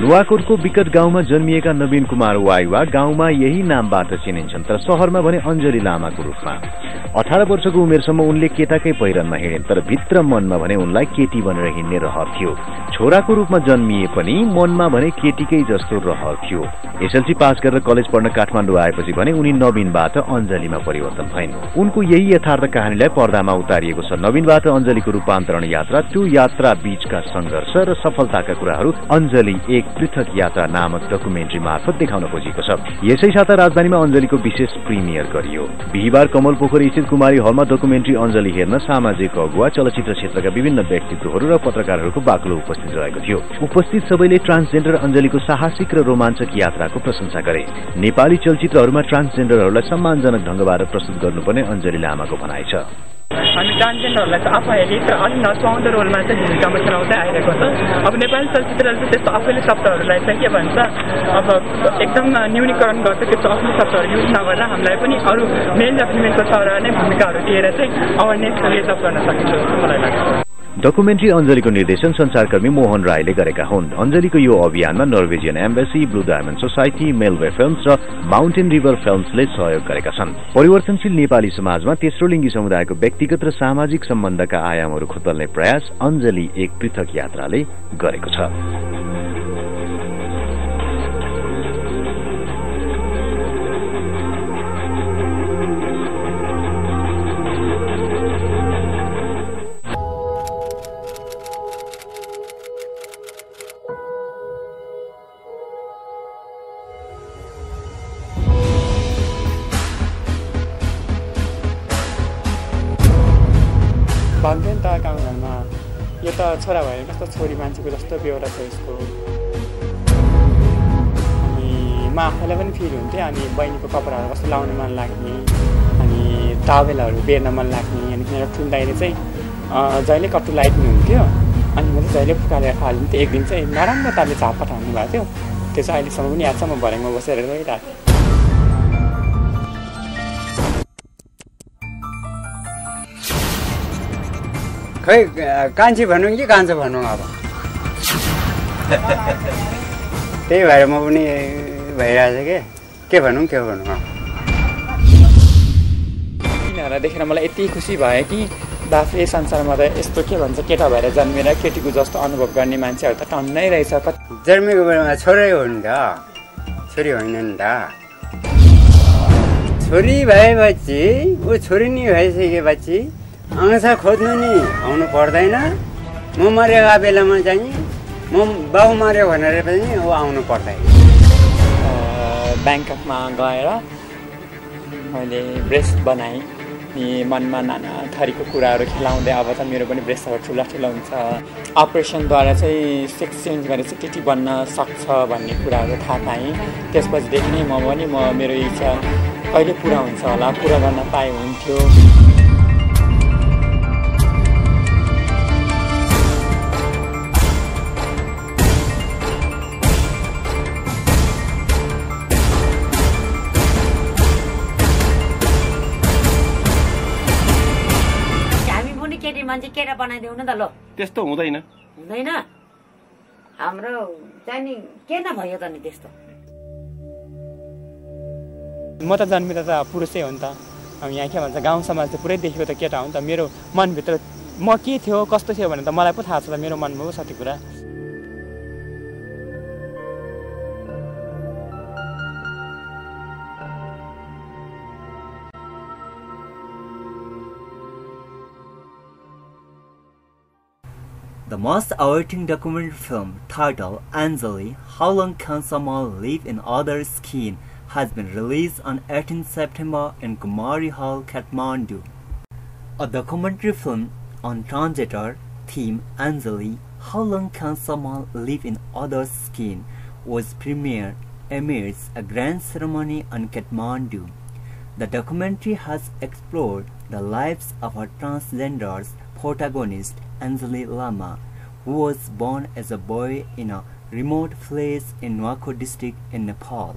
नुवाकोटको विकट गाउँमा जन्मिएका नवीन कुमार वाइवा गाउँमा यही नामबाट चिनिन्छन्, तर शहरमा भने अञ्जली लामाको रूपमा। 18 वर्षको उमेरसम्म उनले केटाकै पहिरनमा हिँडे, तर भित्र मनमा भने उनलाई केटी बनेर हिँड्ने रहर थियो। छोराको रूपमा जन्मिए पनि मनमा भने केटीकै जस्तो रहर थियो। एसएलसी पास गरेर कलेज पढ्न काठमाडौँ आएपछि भने उनी नवीनबाट अञ्जलीमा परिवर्तन भइन्। उनको यही यथार्थ कहानीलाई पर्दामा उतारिएको छ। नवीनबाट अञ्जलीको रूपान्तरण यात्रा, त्यो यात्रा बीचका संघर्ष र सफलताका कुराहरू अञ्जली एक पृथक यात्रा नामक डकुमेन्ट्री मार्फत देखाउन खोजिएको छ। यसै साता राजधानीमा अञ्जलीको विशेष प्रिमियर गरियो। बिहिबार कमल पोखरी स्थित कुमारी हलमा डकुमेन्ट्री अञ्जली हेर्न सामाजिक अगुवा, चलचित्र क्षेत्रका विभिन्न व्यक्तित्वहरू र पत्रकारहरूको बाक्लो उपस्थित रहेको थियो। उपस्थित सबैले ट्रान्सजेन्डर अञ्जलीको साहसिक र रोमाञ्चक यात्राको प्रशंसा गरे। नेपाली चलचित्रहरूमा ट्रान्सजेन्डरहरूलाई सम्मानजनक ढंगबाट प्रस्तुत गर्नुपर्ने अञ्जली लामाको भनाइ छ। हामी ट्रान्सजेन्डरहरूलाई चाहिँ आफैले अलि नचाउँदो रोलमा चाहिँ भूमिकामा खेलाउँदै आइरहेको छ। अब नेपाली चलचित्रले चाहिँ त्यस्तो आफैले शब्दहरूलाई चाहिँ के भन्छ, अब एकदम न्यूनीकरण गर्छ, त्यस्तो आफ्नो शब्दहरू युज नगरेर हामीलाई पनि अरू मेल र फिमेलको सरह नै भूमिकाहरू दिएर चाहिँ अवेरनेस रेज अप गर्न सकिन्छ मलाई लाग्छ। डकुमेन्ट्री अञ्जलीको निर्देशन संचारकर्मी मोहन राईले गरेका हुन्। अञ्जलीको यो अभियानमा Norwegian embassy, blue diamond society, मेलवे फिल्म्स र माउन्टेन रिभर फिल्म्सले सहयोग गरेका छन्। परिवर्तनशील नेपाली समाजमा तेस्रो लिङ्गी समुदायको व्यक्तिगत र सामाजिक सम्बन्धका आयामहरू खोतल्ने प्रयास अञ्जली एक पृथक यात्राले गरेको छ। भन्थ्यो नि त गाउँघरमा, यो त छोरा भयो कस्तो छोरी मान्छेको जस्तो बेहोरा छ यसको। अनि म आफैलाई पनि फिल हुन्थ्यो। अनि बहिनीको कपडाहरू कस्तो लाउनु मन लाग्ने, अनि टावेलहरू बेर्न मन लाग्ने। अनि मेरो ठुलो दाइले चाहिँ जहिले कट्टु लगाइदिनु हुन्थ्यो। अनि म चाहिँ जहिले फुकालेर फालिन्थेँ। एक दिन चाहिँ नराम्रो तालले झापा हान्नु भएको थियो। त्यो चाहिँ अहिलेसम्म पनि याद छ। म भरेमा बसेर रोइरहेको थिएँ। खै कान्छी भनौँ कि कान्छो भनौँ अब त्यही भएर म पनि भइरहेको छ के भनौँ यिनीहरूलाई देखेर मलाई यति खुसी भयो कि बाफले संसारमा त यस्तो के भन्छ, केटा भएर जन्मेर केटीको जस्तो अनुभव गर्ने मान्छेहरू त टन्नै रहेछ। जन्मेको बेलामा छोरै हो नि त, छोरी होइन नि त। छोरी भएपछि ऊ छोरी नै भइसकेपछि आउँछ खोज्नु नि आउनु पर्दैन। म मरेको बेलामा चाहिँ म बाउ मऱ्यो भनेर पनि ऊ आउनु पर्दैन। ब्याङ्ककमा गएर मैले ब्रेस्ट बनाएँ। अनि मनमा नाना थरीको कुराहरू खेलाउँदै अब त मेरो पनि ब्रेस्टहरू ठुला ठुला हुन्छ। अपरेसनद्वारा चाहिँ सेक्स चेन्ज गरेर चाहिँ केटी बन्न सक्छ भन्ने कुराहरू थाहा पाएँ। त्यसपछिदेखि नै मेरो इच्छा कहिले पुरा हुन्छ होला, पुरा गर्न पाए हुन्थ्यो। मान्छे केटा बनाइदेऊ न त ल। त्यस्तो हुँदैन हाम्रो चाहिँ नि किन भयो त नि त्यस्तो। म त जन्मिँदा त पुरुषै हो नि त। अब यहाँ के भन्छ गाउँ समाज त पुरै देखेको त केटा हो नि त। मेरो मनभित्र म के थियो कस्तो थियो भने त मलाई पो थाहा छ त। मेरो मनमा पो छ त्यो कुरा। The most awaiting documentary film titled Anjali, How Long Can Someone Live in Other Skin has been released on 18 September in Kumari Hall, Kathmandu. A documentary film on transgender theme Anjali, How Long Can Someone Live in Other Skin was premiered amidst a grand ceremony in Kathmandu. The documentary has explored the lives of a transgender protagonist, Anjali Lama, who was born as a boy in a remote place in Nuwako district in Nepal.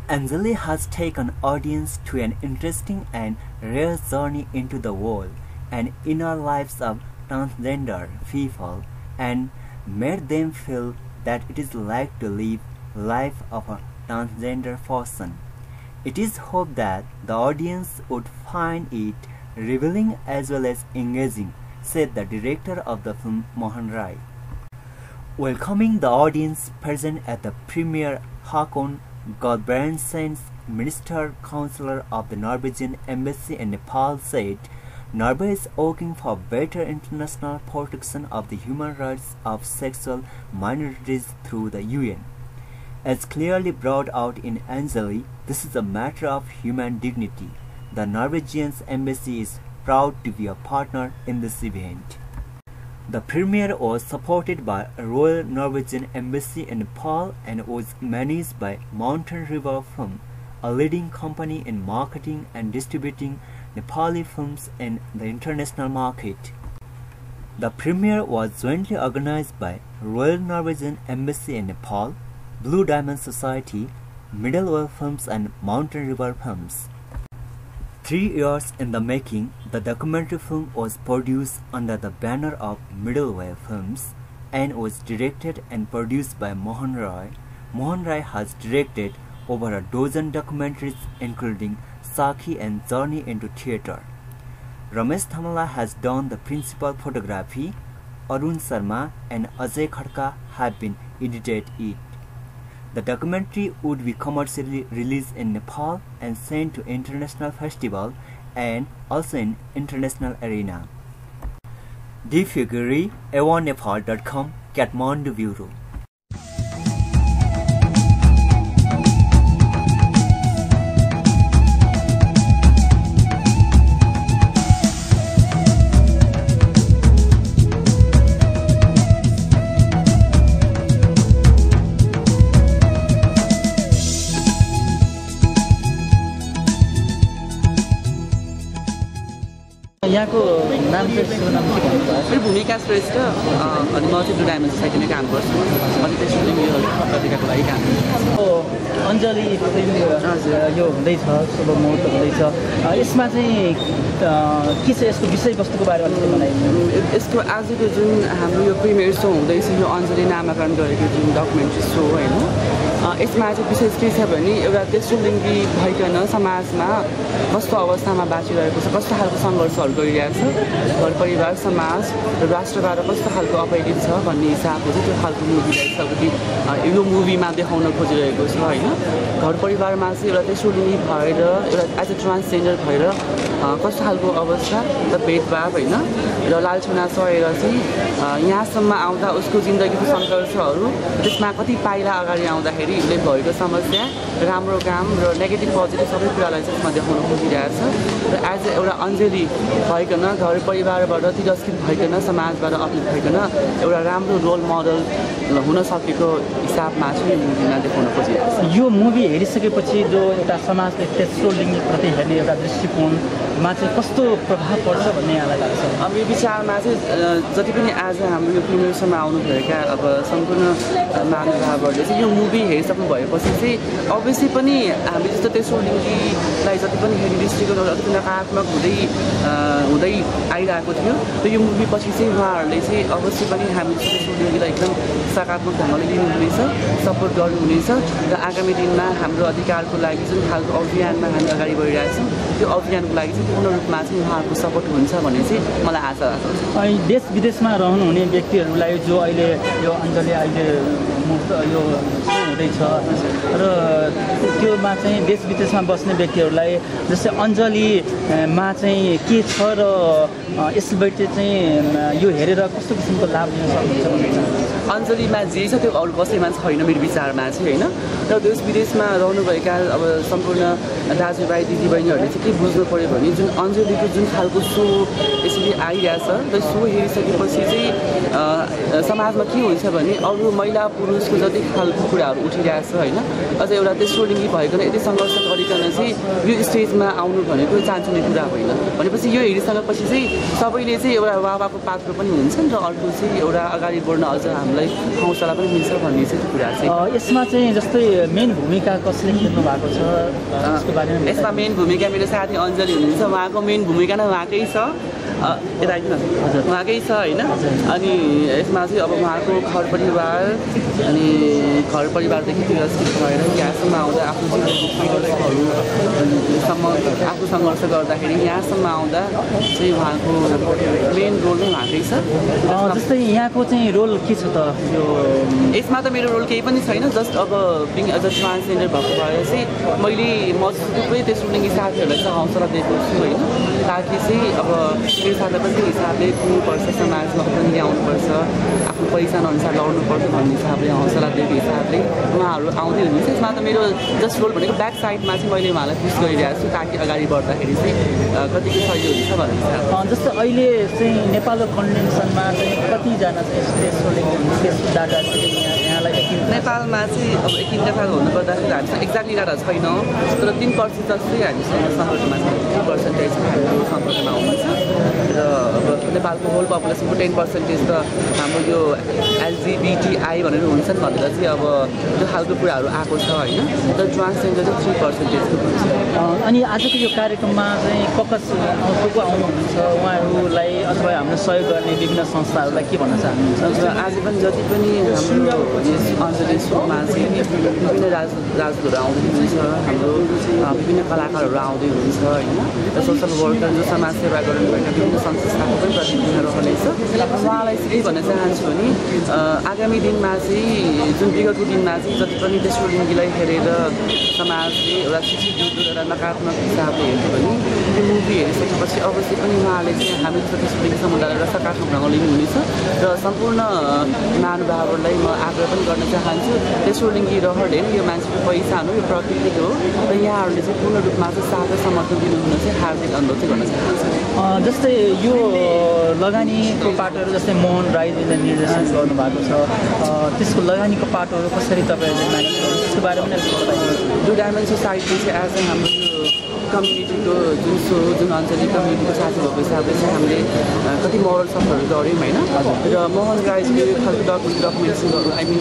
Anjali has taken audience to an interesting and rare journey into the world and inner lives of transgender people and made them feel that it is like to live life of a transgender person. It is hoped that the audience would find it revealing as well as engaging, said the director of the film, Mohan Rai. Welcoming the audience present at the premiere, Håkon Gulbrandsen, Minister Counselor of the Norwegian Embassy in Nepal, said, Norway is working for better international protection of the human rights of sexual minorities through the UN. As clearly brought out in Anjali, this is a matter of human dignity. The Norwegian Embassy is proud to be a partner in this event. The premiere was supported by Royal Norwegian Embassy in Nepal and was managed by Mountain River Film, a leading company in marketing and distributing Nepali films in the international market. The premiere was jointly organized by Royal Norwegian Embassy in Nepal, Blue Diamond Society, Middlewell Films and Mountain River Films. 3 years in the making, the documentary film was produced under the banner of Middlewell Films and was directed and produced by Mohan Rai. Mohan Rai has directed over a dozen documentaries including Sakhi and Journey into Theatre. Ramesh Thamala has done the principal photography. Arun Sharma and Ajay Khadka have been edited it. The documentary would be commercially released in Nepal and sent to international festival and also in international arena. Difuguri, avonnepal.com, Kathmandu Bureau. यहाँको नाम चाहिँ सुनाम के भन्नुभयो? मेरो भूमिका श्रेष्ठ अनि म चाहिँ ब्लू डायमन्ड सोसाइटीमा काम गर्छु अनि त्यसरी यो पत्रिकाको लागि काम गर्छु। अञ्जली फिल्म यो हुँदैछ, शुभ मुहुर्त हुँदैछ, यसमा चाहिँ के छ यसको विषयवस्तुको बारेमा बताइदिनु। यसको आजको जुन हाम्रो यो प्रिमियर सो हुँदैछ यो अञ्जली नामाकरण गरेको जुन डकुमेन्ट्री सो होइन, यसमा चाहिँ विशेष के छ भने एउटा तेस्रो लिङ्गी भइकन समाजमा कस्तो अवस्थामा बाँचिरहेको छ, कस्तो खालको सङ्घर्षहरू गरिरहेको छ, घर परिवार समाज र राष्ट्रबाट कस्तो खालको अपैडित छ भन्ने हिसाबले चाहिँ त्यो खालको मुभीलाई अलिकति यो मुभीमा देखाउन खोजिरहेको छ होइन। घर परिवारमा चाहिँ एउटा तेस्रो लिङ्गी भएर एउटा एज अ ट्रान्सजेन्डर भएर कस्तो खालको अवस्था र भेदभाव होइन र लालचुना सहेर चाहिँ यहाँसम्म आउँदा उसको जिन्दगीको सङ्घर्षहरू, त्यसमा कति पाइला अगाडि आउँदाखेरि उसले भएको समस्या, राम्रो काम र नेगेटिभ पोजिटिभ सबै कुरालाई चाहिँ यसमा देखाउन खोजिरहेको छ र एज एउटा अञ्जली भइकन घर परिवारबाट तिरस्कृत भइकन समाजबाट अपलित भइकन एउटा राम्रो रोल मोडल हुन सकेको हिसाबमा चाहिँ मुभीमा देखाउन खोजिरहेको छ। यो मुभी हेरिसकेपछि जो एउटा समाजले तेस्रो लिङ्गीप्रति हेर्ने एउटा दृष्टिकोणमा चाहिँ कस्तो प्रभाव पर्छ भन्ने यहाँलाई लाग्छ? अब यो विचारमा चाहिँ जति पनि आज हाम्रो यो प्रिमियरसम्म आउनुभएका अब सम्पूर्ण महानुभावहरूले चाहिँ यो मुभी हेरिसक्नु भएपछि चाहिँ अभियसली पनि हामी जस्तो तेस्रो लिङ्गीलाई जति पनि हेर्ने दृष्टिकोण अलिक नकारात्मक हुँदै आइरहेको थियो, त यो मुभी पछि चाहिँ उहाँहरूले चाहिँ अवश्य पनि हामी तेस्रो लिङ्गीलाई एकदम सकारात्मक ढङ्गले लिनुहुनेछ, सपोर्ट गर्नुहुनेछ र आगामी दिनमा हाम्रो अधिकारको लागि जुन खालको अभियानमा हामी अगाडि बढिरहेको छौँ त्यो अभियानको लागि चाहिँ पूर्ण रूपमा चाहिँ उहाँहरूको सपोर्ट हुन्छ भन्ने चाहिँ मलाई आशा लाग्छ। अनि देश विदेशमा रहनुहुने व्यक्तिहरूलाई जो अहिले यो अञ्जली अहिले यो हुँदैछ र त्योमा चाहिँ देश विदेशमा बस्ने व्यक्तिहरूलाई जस्तै अञ्जलीमा चाहिँ के छ र यसबाट चाहिँ यो हेरेर कस्तो किसिमको लाभ लिन सक्नुहुन्छ? अञ्जलीमा जे छ त्यो अरू कसैमा छैन मेरो विचारमा चाहिँ होइन। र देश विदेशमा रहनुभएका अब सम्पूर्ण दाजुभाइ दिदीबहिनीहरूले चाहिँ के के बुझ्नु पऱ्यो भने जुन अञ्जलीको जुन खालको सो यसरी आइरहेछ र सो हेरिसकेपछि चाहिँ समाजमा के हुन्छ भने अरू महिला पुरुषको जति खालको कुराहरू उठिरहेछ होइन अझ एउटा तेस्रो लिङ्गी भइकन यति सङ्घर्ष गरिकन चाहिँ यो स्टेजमा आउनु भनेको चान्चुने कुरा होइन भनेपछि यो हेरिसकेपछि चाहिँ सबैले चाहिँ एउटा वाहवाहको पात्र पनि हुन्छ नि र अर्को चाहिँ एउटा अगाडि बढ्न अझ हामीलाई हौसला पनि मिल्छ भन्ने चाहिँ कुरा चाहिँ यसमा चाहिँ जस्तै मेन भूमिका कसले खेल्नु भएको छ यसको बारेमा यसमा मेन भूमिका मेरो साथी अञ्जली हुनुहुन्छ उहाँको मेन भूमिका नै उहाँकै छ यता आइदिनु हजुर उहाँकै छ होइन अनि यसमा चाहिँ अब उहाँको घर परिवार अनि घर परिवारदेखि तिरस्कृत भएर यहाँसम्म आउँदा आफ्नो सङ्घर्षहरूसम्म आफू सङ्घर्ष गर्दाखेरि यहाँसम्म आउँदा चाहिँ उहाँको मेन रोल नै उहाँकै छ जस्तै यहाँको चाहिँ रोल के छ त यो यसमा त मेरो रोल केही पनि छैन जस्ट अब बिङ एज अ ट्रान्सजेन्डर भएको भएर चाहिँ मैले म थुप्रै तेस्रो लिङ्गी साथीहरूलाई चाहिँ हौसला दिएको छु होइन ताकि चाहिँ अब मेरो साथीलाई पनि त्यो हिसाबले पुग्नुपर्छ समाजमा पनि आउनुपर्छ आफ्नो पहिचान अनुसार लड्नुपर्छ भन्ने हिसाबले हौसला दिएको हिसाबले उहाँहरू आउँदै हुनुहुन्छ यसमा त मेरो जस्ट रोल भनेको ब्याक साइडमा चाहिँ मैले उहाँलाई पुस गरिरहेको छु ताकि अगाडि बढ्दाखेरि चाहिँ कतिको सहयोग हुन्छ भन्ने हिसाबले जस्तै अहिले चाहिँ नेपालको कन्भेन्सनमा चाहिँ कतिजना चाहिँ तेस्रो लिङ्गी डाटा यहाँलाई नेपालमा चाहिँ अब एकिन कथा हुनुपर्दाखेरि हामीसँग एक्ज्याक्टली डाटा छैन तर 3% जस्तै हामीसँग सम्पर्कमा छ 3% हाम्रो सम्पर्कमा आउनुहुन्छ र अब नेपालको होल पपुलेसनको 10% त हाम्रो यो एलजिबिटिआई भनेर हुन्छ नि भनेर चाहिँ अब त्यो खालको कुराहरू आएको छ होइन तर ट्रान्सजेन्डर चाहिँ 3% हुन्छ अनि आजको यो कार्यक्रममा चाहिँ कस को आउनुहुन्छ उहाँहरूलाई अथवा हाम्रो सहयोग गर्ने विभिन्न संस्थाहरूलाई के भन्न चाहनुहुन्छ आज पनि जति पनि हाम्रो अञ्जली सोमा चाहिँ विभिन्न राजदूतहरू आउँदै हुनुहुन्छ हाम्रो विभिन्न कलाकारहरू आउँदै हुनुहुन्छ होइन र सोसल वर्कर जो समाज सेवा गर्नुभएका विभिन्न संस्थाको पनि प्रतिनिधिहरू रहनेछ उहाँलाई चाहिँ के भन्न चाहन्छु भने आगामी दिनमा चाहिँ जुन विगतको दिनमा चाहिँ जति पनि तेस्रो लिङ्गीलाई हेरेर समाजले एउटा शिक्षित एउटा नकारात्मक हिसाबले हेर्नु भने त्यो मुभी हेरिसकेपछि अवश्य पनि उहाँले चाहिँ हामी जस्तो तेस्रो लिङ्गी समुदायलाई सकारात्मक ढङ्गले लिनुहुनेछ र सम्पूर्ण महानुभावहरूलाई म आग्रह पनि गर्न चाहन्छु तेस्रो लिङ्गी रहरले यो मान्छेको पहिचान हो यो प्रकृति हो र यहाँहरूले चाहिँ पूर्ण रूपमा चाहिँ साथ समर्थन दिनुहुन चाहिँ हार्दिक अनुरोध चाहिँ गर्न चाहन्छु जस्तै यो लगानीको पाटोहरू जस्तै मोहन राईजीले निर्देशन गर्नुभएको छ त्यसको लगानीको पाटोहरू कसरी तपाईँहरूले म्यानेज गर्नु त्यसको बारेमा पनि डु डायमन्ड सोसाइटी चाहिँ आज हाम्रो यो कम्युनिटीको जुन सो जुन अञ्चलिक कम्युनिटीको साथी भएको हिसाबले चाहिँ हामीले कति मोरल सपोर्टहरू गऱ्यौँ होइन र मोहन राईजीले यो खालको डकुमेन्ट्स आई मिन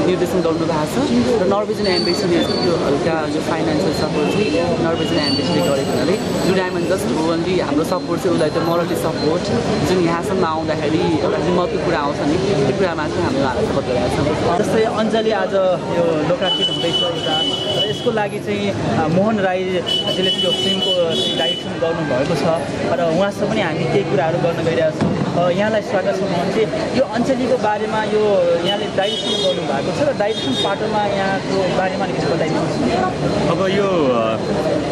निर्देशन गर्नु भएको छ र नर्वेजियन एम्बेसीले यो हल्का यो फाइनेन्सियल सपोर्ट चाहिँ नर्वेजियन एम्बेसीले गरेको हुनाले डु डायमन्ड जस्ट ओन्ली हाम्रो सपोर्ट चाहिँ उसलाई त मोरली सपोर्ट जुन यहाँसम्म आउँदाखेरि एउटा हिम्मतको कुरा आउँछ नि त्यो कुरामा चाहिँ हामीले उहाँलाई सपोर्ट गरिरहेको छौँ जस्तै अञ्जली आज यो लोकार्पित हुँदैछ एउटा र यसको लागि चाहिँ मोहन राईजीले चाहिँ यो फिल्मको डाइरेक्सन गर्नुभएको छ र उहाँसँग पनि हामी केही कुराहरू गर्न गइरहेको छौँ यहाँलाई स्वागत छ मोहन चाहिँ यो अञ्जलीको बारेमा यो यहाँले डाइरेक्सन गर्नुभएको छ र डाइरेक्सन पाटोमा यहाँको बारेमा अलिकति बताइदिनुहोस् अब यो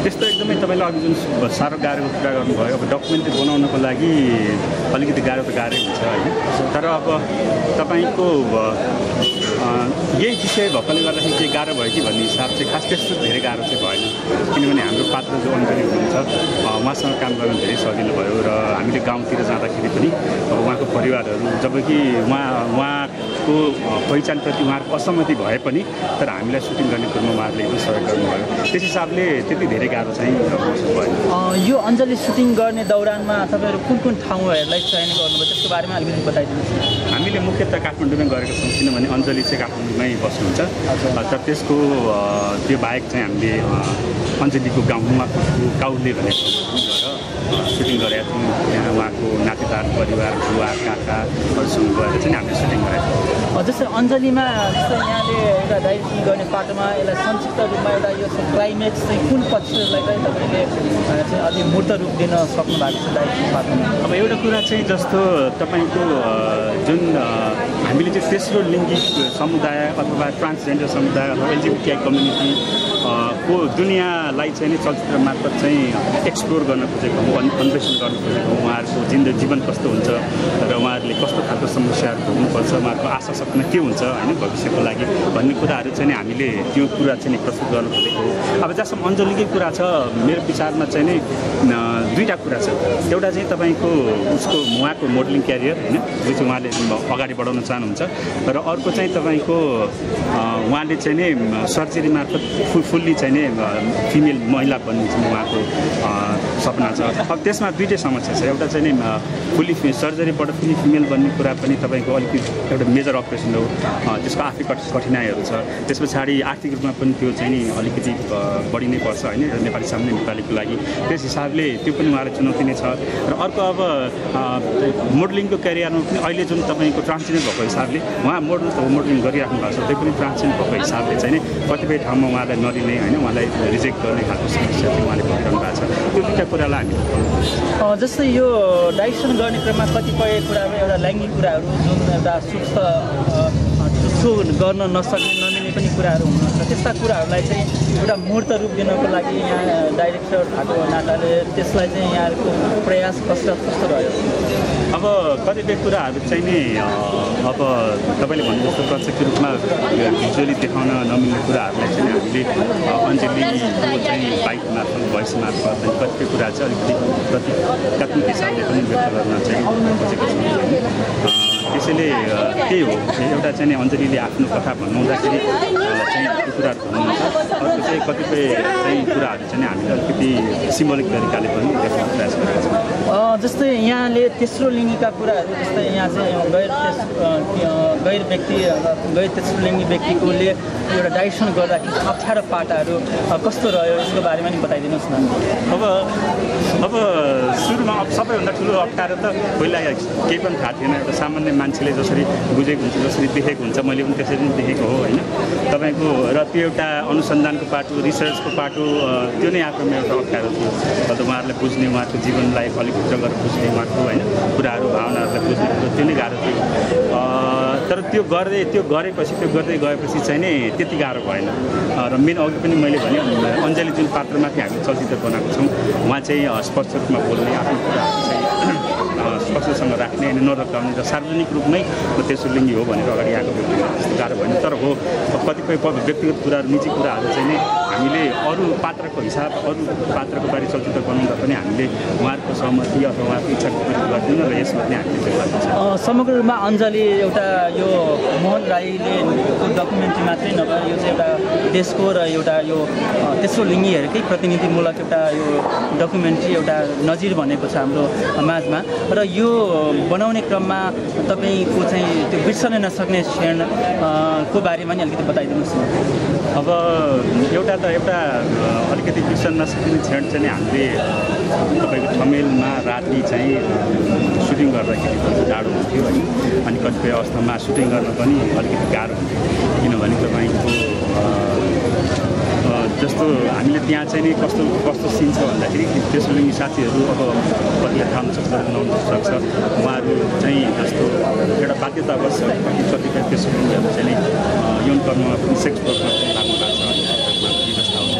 त्यस्तो एकदमै तपाईँले अघि जुन साह्रो गाह्रो कुरा गर्नुभयो अब डकुमेन्ट्री बनाउनको लागि अलिकति गाह्रो त गाह्रै हुन्छ होइन तर अब तपाईँको यही विषय भएकोले गर्दाखेरि चाहिँ गाह्रो भयो कि भन्ने हिसाब चाहिँ खास त्यस्तो धेरै गाह्रो चाहिँ भएन किनभने हाम्रो पात्र जो अञ्जली हुनुहुन्छ उहाँसँग काम गर्न धेरै सजिलो भयो र हामीले गाउँतिर जाँदाखेरि पनि उहाँको परिवारहरू जबकि उहाँको पहिचानप्रति उहाँहरूको असहमति भए पनि तर हामीलाई सुटिङ गर्ने कुरोमा उहाँहरूले एकदम सहयोग गर्नुभयो त्यस हिसाबले त्यति धेरै गाह्रो चाहिँ महसुस भयो यो अञ्जली सुटिङ गर्ने दौरानमा तपाईँहरू कुन कुन ठाउँहरूलाई चयन गर्नुभयो त्यसको बारेमा अलिकति बताइदिनुहोस् हामीले मुख्यतः काठमाडौँमै गरेका छौँ किनभने अञ्जली चाहिँ काठमाडौँमै बस्नुहुन्छ तर त्यसको त्यो बाहेक चाहिँ हामीले अञ्जलीको गाउँमा काउले भनेको सुटिङ गरेका छौँ त्यहाँ उहाँको नातेदार परिवार बुवा काकाहरूसँग गएर चाहिँ हामीले सुटिङ गरेका छौँ जस्तै अञ्जलीमा जस्तै यहाँले एउटा डाइरेक्सन गर्ने पाटोमा यसलाई संक्षिप्त रूपमा एउटा यो क्लाइमेक्स चाहिँ कुन पक्षलाई चाहिँ तपाईँले चाहिँ अलि मूर्त रूप दिन सक्नु भएको छ डाइरेक्सन पाटोमा अब एउटा कुरा चाहिँ जस्तो तपाईँको जुन हामीले चाहिँ तेस्रो लिङ्गी समुदाय अथवा ट्रान्सजेन्डर समुदाय अथवा एलजिबिटिआई कम्युनिटी को दुनियाँलाई चाहिँ नि चलचित्र मार्फत चाहिँ एक्सप्लोर गर्न खोजेको हो, अन्वेषण गर्न खोजेको हो। उहाँहरूको जीवन कस्तो हुन्छ र उहाँहरूले कस्तो खालको समस्याहरू भोग्नुपर्छ, उहाँहरूको आशा सपना के हुन्छ होइन भविष्यको लागि भन्ने कुराहरू चाहिँ नि हामीले त्यो कुरा चाहिँ नि प्रस्तुत गर्न खोजेको हो। अब जहाँसम्म अञ्जलीकै कुरा छ, मेरो विचारमा चाहिँ नि दुईवटा कुरा छ। एउटा चाहिँ तपाईँको उसको उहाँको मोडलिङ क्यारियर होइन, जो चाहिँ उहाँले अगाडि बढाउन चाहनुहुन्छ, र अर्को चाहिँ तपाईँको उहाँले चाहिँ नि सर्जरी मार्फत फुल्ली चाहिँ नि फिमेल महिला बन्ने चाहिँ उहाँको सपना छ। अब त्यसमा दुईटै समस्या छ। एउटा चाहिँ नि फुल्ली सर्जरीबाट फुल्ली फिमेल बन्ने कुरा पनि तपाईँको अलिकति एउटा मेजर अपरेसन हो, त्यसको आफै कठिनाइहरू छ। त्यस पछाडि आर्थिक रूपमा पनि त्यो चाहिँ नि अलिकति बढी नै पर्छ होइन, नेपाली सामने नेपालीको लागि। त्यस हिसाबले त्यो पनि उहाँलाई चुनौती नै छ। र अर्को अब मोडलिङको क्यारियरमा पनि अहिले जुन तपाईँको ट्रान्सजेन्डर भएको हिसाबले उहाँ मोडलिङ गरिराख्नु भएको छ, त्यो पनि ट्रान्सजेन्डर भएको हिसाबले चाहिँ नि कतिपय ठाउँमा उहाँलाई नलिने होइन, उहाँलाई रिजेक्ट गर्ने खालको समस्या चाहिँ उहाँले भइरहनु भएको छ। त्यो दुईवटा कुरालाई हामी जस्तै यो डाइरेक्सन गर्ने क्रममा कतिपय कुराहरू एउटा लैङ्गिक कुराहरू जुन एउटा सो गर्न नसक्ने नमिल्ने पनि कुराहरू हुनुहुन्छ, त्यस्ता कुराहरूलाई चाहिँ एउटा मूर्त रूप दिनको लागि यहाँ डाइरेक्टर भएको नाताले त्यसलाई चाहिँ यहाँको प्रयास कस्तो रह्यो? अब कतिपय कुराहरू चाहिँ नि अब तपाईँले भन्नु जस्तो प्रत्यक्ष रूपमा भिजुअली देखाउन नमिल्ने कुराहरूलाई चाहिँ हामीले अञ्जलीको चाहिँ बाइक मार्फत भोइस मार्फत कतिपय कुरा चाहिँ अलिकति प्रतीकात्मक हिसाबले पनि व्यक्त गर्न चाहिँ खोजेको छौँ। त्यसैले त्यही हो, एउटा चाहिँ अञ्जलीले आफ्नो कथा भन्नुहुँदाखेरि चाहिँ त्यो कुराहरू भन्नुहुन्छ, अर्को चाहिँ कतिपय चाहिँ कुराहरू चाहिँ हामीले अलिकति सिम्बोलिक तरिकाले पनि देखाउने प्रयास गरेका छौँ। जस्तै यहाँले तेस्रो लिङ्गीका कुराहरू, जस्तै यहाँ चाहिँ गैर तेस्रो लिङ्गी व्यक्तिकोले एउटा डाइरेक्सन गर्दाखेरि अप्ठ्यारो पाटाहरू कस्तो रह्यो यसको बारेमा नि बताइदिनुहोस् न। अब सुरुमा सबैभन्दा ठुलो अप्ठ्यारो त पहिला केही पनि थाहा थिएन। एउटा सामान्य मान्छेले जसरी बुझेको हुन्छ, जसरी देखेको हुन्छ, मैले पनि त्यसरी नै देखेको हो होइन तपाईँको। र त्यो एउटा अनुसन्धानको पाटो, रिसर्चको पाटो, त्यो नै आफूमा एउटा अप्ठ्यारो थियो। अन्त उहाँहरूलाई बुझ्ने, उहाँको जीवनलाई अलिक भित्र गरेर बुझ्ने, उहाँको होइन कुराहरू भावनाहरूलाई बुझ्ने कुरो त्यो नै गाह्रो थियो। तर त्यो गरेपछि त्यो गर्दै गएपछि चाहिँ नि त्यति गाह्रो भएन। र मेन अघि पनि मैले भने अञ्जली जुन पात्रमाथि हामीले चलचित्र बनाएको छौँ, उहाँ चाहिँ स्पष्ट रूपमा बोल्ने, आफ्नो कुराहरू चाहिँ स्पष्टसँग राख्ने अनि नरोकाउने र सार्वजनिक रूपमै तेस्रो लिङ्गी हो भनेर अगाडि आएको व्यक्तिहरू त्यस्तो गाह्रो भएन। तर हो कतिपय व्यक्तिगत कुराहरू, निजी कुराहरू चाहिँ नि हामीले अरू पात्रको पात्रको बारे चलचित्र बनाउँदा पनि हामीले उहाँहरूको सहमति अथवा उहाँको इच्छाको पूर्ति गर्दैनौँ र यसमा पनि हामीले समग्र रूपमा अञ्जली एउटा यो मोहन राईले डकुमेन्ट्री मात्रै नभएर यो चाहिँ एउटा देशको र एउटा यो तेस्रो लिङ्गीहरूकै प्रतिनिधिमूलक एउटा यो डकुमेन्ट्री एउटा नजिर बनेको छ हाम्रो माझमा। र यो बनाउने क्रममा तपाईँको चाहिँ त्यो बिर्सन नसक्ने क्षणको बारेमा नि अलिकति बताइदिनुहोस् न। अब एउटा अलिकति बिर्सन नसकिने क्षण चाहिँ हामीले तपाईँको ठमेलमा राति चाहिँ सुटिङ गर्दाखेरि जाडो हुन्थ्यो होइन, अनि कतिपय अवस्थामा सुटिङ गर्न पनि अलिकति गाह्रो हुन्थ्यो। किनभने तपाईँको जस्तो हामीले त्यहाँ चाहिँ नि कस्तो सिन छ भन्दाखेरि तेस्रो लिङ्गी साथीहरू अब कतिले थाहा नहुनसक्छ, उहाँहरू चाहिँ जस्तो एउटा बाध्यतावश कतिपय तेस्रो लिङ्गीहरू चाहिँ नि यौन कर्ममा पनि सेक्स वर्कमा पनि लाग्नु भएको छ, व्यवस्था हुन्छ।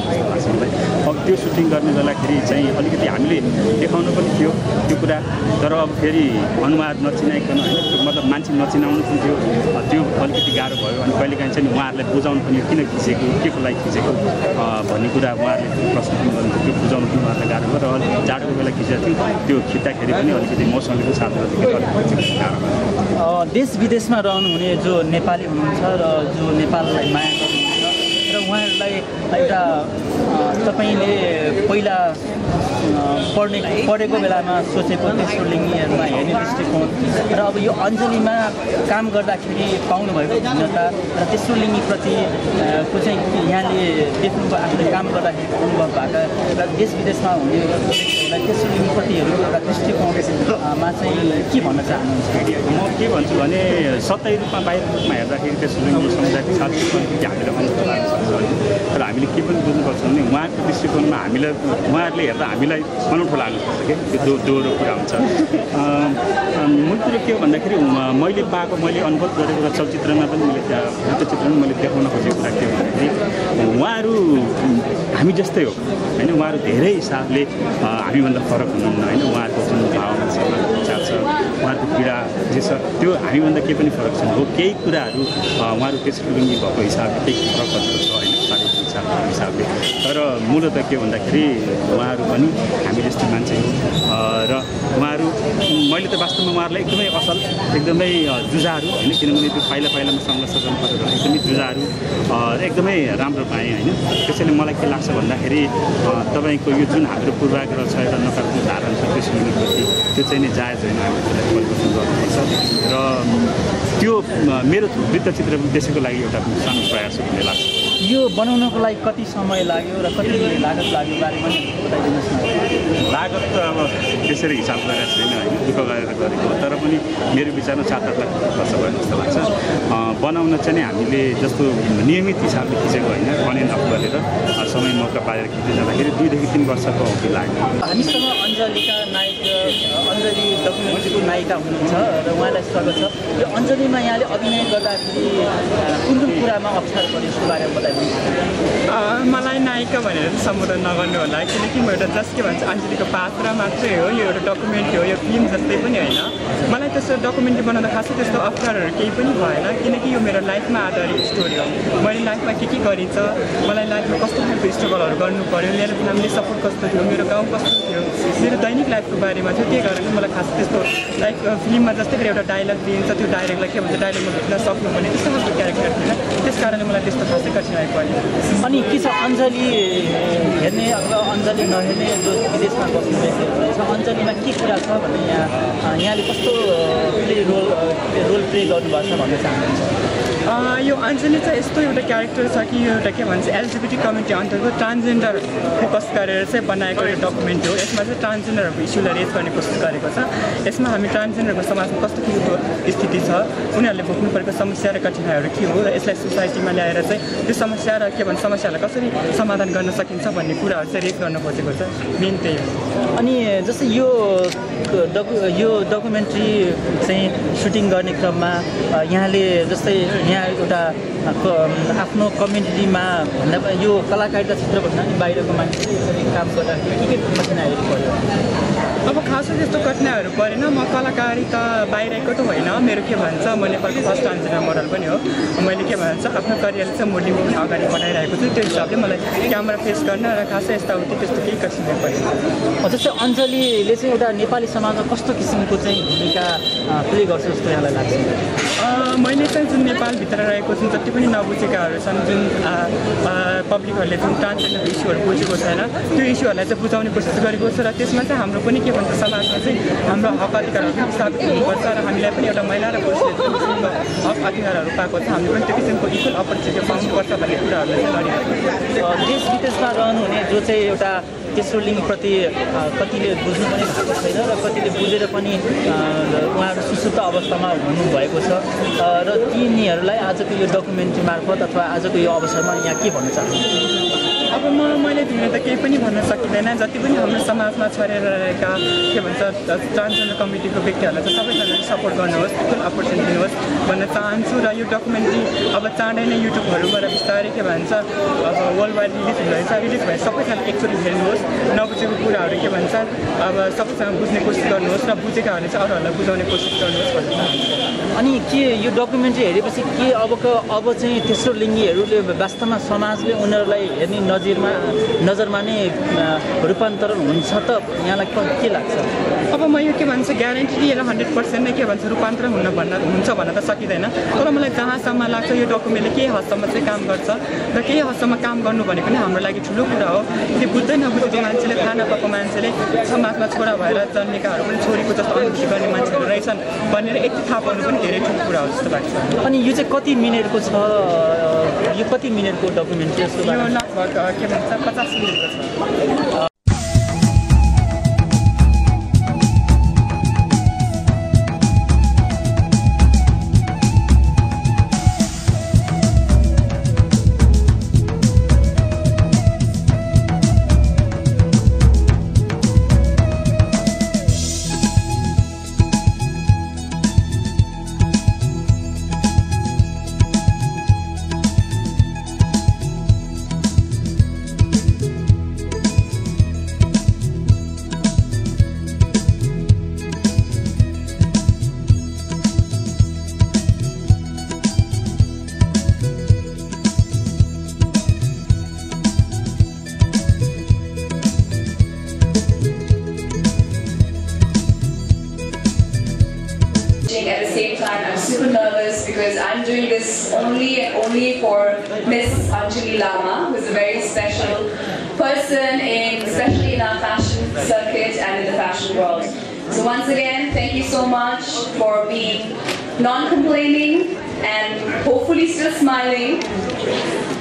अब त्यो सुटिङ गर्ने बेलाखेरि चाहिँ अलिकति हामीले देखाउनु पनि थियो त्यो कुरा, तर अब फेरि अनुहार नचिनाइकन होइन, मतलब मान्छे नचिनाउनु पनि थियो, त्यो अलिकति गाह्रो भयो। अनि कहिलेकाहीँ चाहिँ उहाँहरूलाई बुझाउनु पनि किन खिचेको, के को लागि खिचेको भन्ने कुरा उहाँहरूले प्रश्न पनि गर्नु, त्यो बुझाउनु पनि उहाँलाई गाह्रो भयो। र अलिक जाडोको बेला खिचेको थियो, त्यो खिच्दाखेरि पनि अलिकति मौसमले पनि साथ गर्दाखेरि अलिकति गाह्रो भयो। देश विदेशमा रहनुहुने जो नेपाली हुनुहुन्छ र जो नेपाललाई माया गर्नुहुन्छ र उहाँहरूलाई एउटा तपाईँले पहिला पढेको बेलामा सोचेको तेस्रो लिङ्गीहरूमा हेर्ने दृष्टिकोण र अब यो अञ्जलीमा काम गर्दाखेरि पाउनुभएको भिन्नता र तेस्रो लिङ्गीप्रति को चाहिँ यहाँले देख्नुभयो, आफूले काम गर्दाखेरि अनुभव भएका र देश विदेशमा हुने व्यक्तिहरूलाई तेस्रो लिङ्गीप्रतिहरूको एउटा दृष्टिकोणमा चाहिँ के भन्न चाहनुहुन्छ? म के भन्छु भने सतै रूपमा बाहिर रूपमा हेर्दाखेरि तेस्रो लिङ्गी समुदायको साथीहरूले हामीलाई अनुभव लाग्न सक्छ, तर हामीले के पनि बुझ्नुपर्छ भने उहाँको दृष्टिकोणमा उहाँहरूले हेर्दा हामीलाई अनौठो लाग्नु सक्छ कि त्यो दोहोरो कुरा हुन्छ। मूल कुरो के हो भन्दाखेरि मैले पाएको मैले अनुभव गरेको चलचित्रमा पनि मैले वृत्तचित्रमा मैले देखाउन खोजेको कुरा के हो भन्दाखेरि उहाँहरू हामी जस्तै हो होइन उहाँहरू धेरै हिसाबले हामीभन्दा फरक हुनुहुन्न होइन उहाँहरूको जुन भावना छ विचार छ उहाँहरूको पीडा जे छ त्यो हामीभन्दा केही पनि फरक छैन हो केही कुराहरू उहाँहरू तेस्रो लिङ्गी भएको हिसाबले केही फरकहरू छ होइन हिसाबले तर मूलत के भन्दाखेरि उहाँहरू पनि हामी जस्तो मान्छे हो र उहाँहरू मैले त वास्तवमा उहाँहरूलाई एकदमै असल एकदमै जुझारू होइन किनभने त्यो पाइलामा सङ्घर्ष गर्नु परेर एकदमै जुझारू एकदमै राम्रो पाएँ होइन त्यसैले मलाई के लाग्छ भन्दाखेरि तपाईँको यो जुन हाम्रो पूर्वाग्रह छ एउटा नकारात्मक धारणा छ त्यसो हुनुपर्ने त्यो चाहिँ नै जायज होइन हामीले परिवर्तन गर्नुपर्छ र त्यो मेरो वृत्तचित्र त्यसैको लागि एउटा सानो प्रयास हो भन्ने लाग्छ। यो बनाउनको लागि कति समय लाग्यो र कति लागत लाग्यो बारेमा बताइदिनुहोस् न। लागत त अब त्यसरी हिसाब गरेर छैन होइन दुःख गरेर गरेको तर पनि मेरो विचारमा 7-8 लाख खर्च भयो जस्तो लाग्छ। बनाउन चाहिँ नि हामीले जस्तो नियमित हिसाबले खिचेको होइन अन एन्ड अफ गरेर समय मौका पाएर खिच्दै जाँदाखेरि 2 देखि 3 वर्षको अवधि लाग्यो। हामीसँग अञ्जलीका नायक अञ्जली डकुमेन्ट्रीको नायिका हुनुहुन्छ र उहाँलाई स्वागत छ। यो अञ्जलीमा यहाँले अभिनय गर्दाखेरि कुन कुरामा अप्ठ्यारो पर्यो यसको बारेमा बताइदिनुहोस्। मलाई नायिका भनेर सम्बोधन नगर्नु होला किनकि म एउटा जस्ट के भन्छ अञ्जलीको पात्र मात्रै हो यो एउटा डकुमेन्ट्री हो यो फिल्म जस्तै पनि होइन। मलाई त्यस्तो डकुमेन्ट्री बनाउँदा खासै त्यस्तो अप्ठ्यारोहरू केही पनि भएन किनकि यो मेरो लाइफमा आधारित स्टोरी हो। मैले लाइफमा के गरिन्छ मलाई लाइफमा कस्तो खालको स्ट्रगलहरू गर्नु पऱ्यो मेरो फ्यामिली सपोर्ट कस्तो थियो मेरो गाउँ कस्तो थियो मेरो दैनिक लाइफको बारेमा थियो त्यही कारण मलाई खास त्यस्तो लाइक फिल्ममा जस्तै गरी एउटा डायलग दिइन्छ त्यो डायलगलाई के भन्छ डायलगमा भेट्न सक्नुपर्ने त्यस्तो खालको क्यारेक्टर थिएन त्यस कारणले मलाई त्यस्तो खासै कठिनाइ पर्यो। अनि के छ अञ्जली हेर्ने अथवा अञ्जली नहेर्ने जो विदेशमा बस्ने व्यक्तिहरू छ अञ्जलीमा के कुरा छ भने यहाँले कस्तो रोल प्ले गर्नुभएको छ भन्न चाहनुहुन्छ। यो अञ्जली चाहिँ यस्तो एउटा क्यारेक्टर छ कि यो एउटा के भन्छ एलजिबिटी कम्युनिटी अन्तर्गत ट्रान्सजेन्डर फोकस गरेर चाहिँ बनाएको यो डकुमेन्ट्री हो। यसमा चाहिँ ट्रान्सजेन्डरहरूको इस्युलाई रेज गर्ने कोसिस गरेको छ। यसमा हामी ट्रान्सजेन्डरको समाजमा कस्तो किसिमको स्थिति छ उनीहरूले भोग्नु परेको समस्या र कठिनाइहरू के हो र यसलाई सोसाइटीमा ल्याएर चाहिँ त्यो समस्या र के भन्छ समस्यालाई कसरी समाधान गर्न सकिन्छ भन्ने कुराहरू चाहिँ रेज गर्न खोजेको छ मेन त्यही हो। अनि जस्तै यो डकुमेन्ट्री चाहिँ सुटिङ गर्ने क्रममा यहाँले जस्तै यहाँ एउटा आफ्नो कम्युनिटीमा भन्दा यो कलाकारिता क्षेत्र भन्दा नि बाहिरको मान्छेले यसरी काम गर्दाखेरि के कठिनाइहरू पर्यो। अब खासै त्यस्तो कठिनाइहरू परेन। म कलाकारिता बाहिरको त होइन मेरो के भन्छ म नेपालको फर्स्ट ट्रान्सजेन्डर मोडल पनि हो। मैले के भन्छ आफ्नो करियरलाई चाहिँ मोडलिङको पनि अगाडि बढाइरहेको छु त्यो हिसाबले मलाई क्यामेरा फेस गर्न र खासै यताउति त्यस्तो केही कठिनाइ परेन। जस्तै अञ्जलीले चाहिँ एउटा नेपाली समाजमा कस्तो किसिमको चाहिँ भूमिका प्ले गर्छ जस्तो यहाँलाई लाग्छ। मैले चाहिँ जुन नेपालभित्र रहेको जुन जति पनि नबुझेकाहरू छन् जुन पब्लिकहरूले जुन ट्रान्सजेन्डर इस्युहरू बुझेको छैन त्यो इस्युहरूलाई चाहिँ बुझाउने कोसिस गरेको छु र त्यसमा चाहिँ हाम्रो पनि के भन्छ समाजमा चाहिँ हाम्रो हक अधिकारहरू पनि स्थापित हुनुपर्छ र हामीलाई पनि एउटा महिला र पुरुषले जुन किसिमको हक अधिकारहरू पाएको छ हामीले पनि त्यो किसिमको इक्वल अपर्च्युनिटी पाउनुपर्छ भन्ने कुराहरूले चाहिँ गरिरहेको छ। देश विदेशमा रहनुहुने जो चाहिँ एउटा तेस्रो लिङ्गप्रति कतिले बुझ्नु पनि भएको छैन र कतिले बुझेर पनि उहाँहरू सुसुप्त अवस्थामा हुनुभएको छ र तिनीहरूलाई आजको यो डकुमेन्ट्री मार्फत अथवा आजको यो अवसरमा यहाँ के भन्न चाहनुहुन्छ। अब मैले तिमीले त केही पनि भन्न सकिँदैन जति पनि हाम्रो समाजमा छरेर रहेका के भन्छ ट्रान्सजेन्डर कम्युनिटीको व्यक्तिहरूलाई चाहिँ सबैजनाले सपोर्ट गर्नुहोस् इक्वल अपर्च्युनिटी दिनुहोस् भन्न चाहन्छु र यो डकुमेन्ट्री अब चाँडै नै युट्युबहरूबाट बिस्तारै के भन्छ अब वर्ल्ड वाइड रिलिज हुँदैछ रिलिज भए सबैजना एकचोटि हेर्नुहोस् नबुझेको कुराहरू के भन्छ अब सबैसँग बुझ्ने कोसिस गर्नुहोस् र बुझेकाहरूले चाहिँ अरूहरूलाई बुझाउने कोसिस गर्नुहोस् भन्न चाहन्छु। अनि के यो डकुमेन्ट्री हेरेपछि के अब चाहिँ तेस्रो लिङ्गीहरूले वास्तवमा समाजले उनीहरूलाई हेर्ने नजरमा नै रूपान्तरण हुन्छ त यहाँलाई के लाग्छ। अब म यो के भन्छ ग्यारेन्टी लिएर 100% नै के भन्छ रूपान्तरण हुन्छ भन्न त सकिँदैन तर मलाई जहाँसम्म लाग्छ यो डकुमेन्टले केही हदसम्म चाहिँ काम गर्छ र केही हदसम्म काम गर्नु भनेको नै हाम्रो लागि ठुलो कुरा हो। त्यो बुझ्दै नबुझेको मान्छेले थाहा नपाएको मान्छेले समाजमा छोरा भएर जन्मेकाहरू पनि छोरीको जस्तो अनुभूति गर्ने मान्छेहरू रहेछन् भनेर यति थाहा पाउनु पनि धेरै ठुलो कुरा हो जस्तो लाग्छ। अनि यो चाहिँ कति मिनटको छ यो कति मिनटको डकुमेन्ट्री जस्तो यो लगभग के भन्छ 50 मिनटको छ। teaching at the same time. I'm super nervous because I'm doing this only and only for Miss Anjali Lama, who is a very special person, especially in our fashion circuit and in the fashion world. So once again, thank you so much for being non-complaining and hopefully still smiling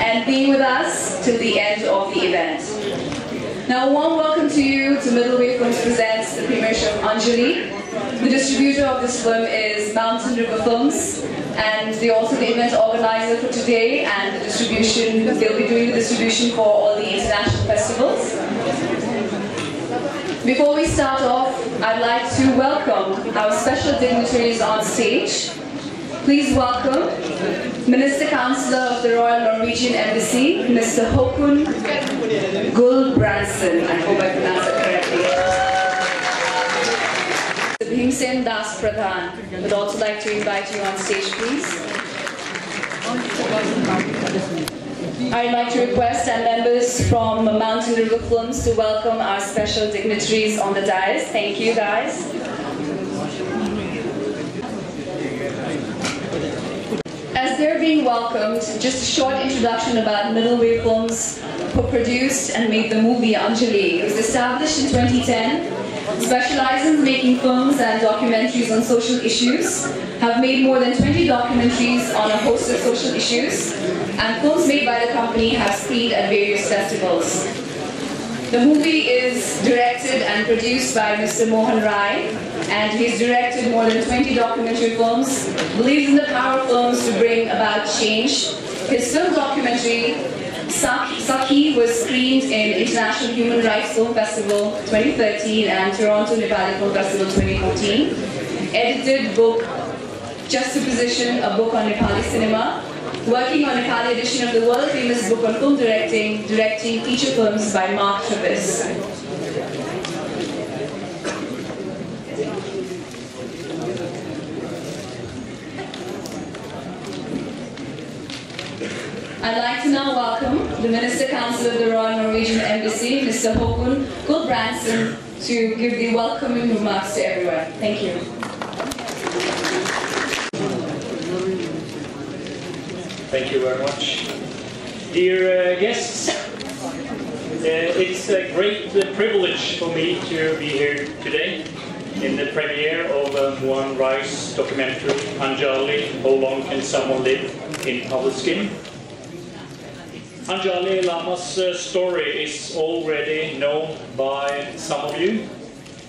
and being with us till the end of the event. Now, a warm welcome to you to Middleway Films presents the premiere show of Anjali. The distributor of this film is Mountain River Films, and they're also the event organizer for today, and the distribution, they'll be doing the distribution for all the international festivals. Before we start off, I'd like to welcome our special dignitaries on stage. Please welcome Minister Councillor of the Royal Norwegian Embassy, Mr. Håkon Gulbrandsen. I hope I pronounced that correctly. Bhimsen Das Pradhan would also like to invite you on stage, please. I'd like to request our members from Mountain River Films to welcome our special dignitaries on the dais. Thank you, guys. As they're being welcomed, just a short introduction about Middleway Films, who produced and made the movie Anjali. It was established in 2010. Specializes in making films and documentaries on social issues, have made more than 20 documentaries on a host of social issues, and films made by the company have screened at various festivals. The movie is directed and produced by Mr. Mohan Rai, and he's directed more than 20 documentary films, believes in the power of films to bring about change. His film documentary, Sakhi, was screened in International Human Rights Film Festival 2013 and Toronto Nepali Film Festival 2014. Edited book, Juxtaposition, a book on Nepali cinema. Working on Nepali edition of the world-famous book on film directing feature films by Mark Travis. I'd like to now welcome the Minister Councillor of the Royal Norwegian Embassy, Mr. Håkon Gulbrandsen, to give the welcoming remarks to everyone. Thank you. Thank you very much. Dear guests, it's a great privilege for me to be here today in the premiere of Mohan Rai's documentary, Anjali, How Long Can Someone Live in Powdered Skin? Anjali Lama's story is already known by some of you.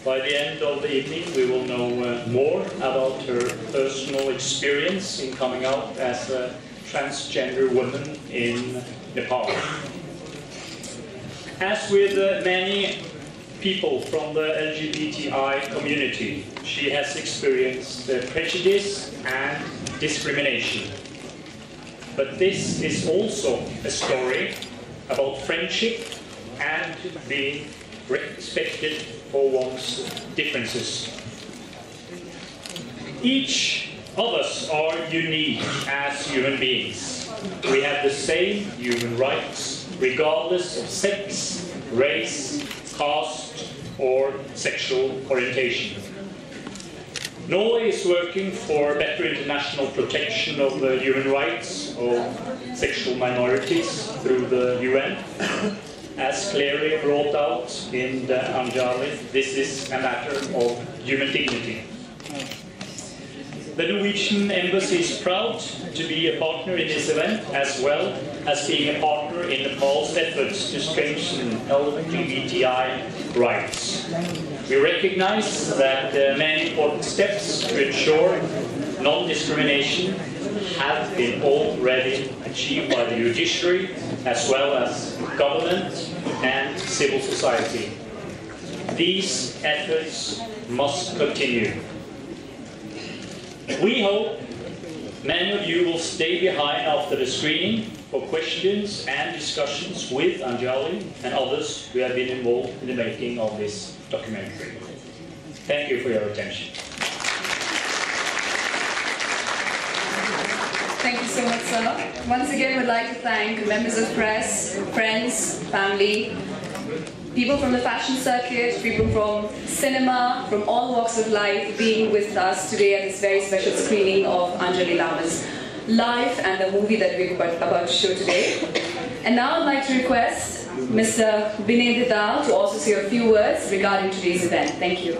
By the end of the evening, we will know more about her personal experience in coming out as a transgender woman in Nepal. As with many people from the LGBTI community, she has experienced prejudice and discrimination. But this is also a story about friendship and being respected for one's differences. Each of us are unique as human beings. We have the same human rights, regardless of sex, race, caste, or sexual orientation. Norway is working for better international protection of the human rights of sexual minorities through the UN. As clearly brought out in the Anjali, this is a matter of human dignity. The Norwegian Embassy is proud to be a partner in this event, as well as being a partner in Nepal's efforts to strengthen LGBTI rights. We recognize that many important steps to ensure non-discrimination have been already achieved by the judiciary, as well as government and civil society. These efforts must continue. We hope many of you will stay behind after the screening for questions and discussions with Anjali and others who have been involved in the making of this documentary. Thank you for your attention. Thank you so much, sir. Once again, we'd like to thank members of press, friends, family, People from the fashion circuit, people from cinema, from all walks of life being with us today at this very special screening of Anjali Lama's life and the movie that we're about to show today. And now I'd like to request Mr. Binay Didal to also say a few words regarding today's event. Thank you.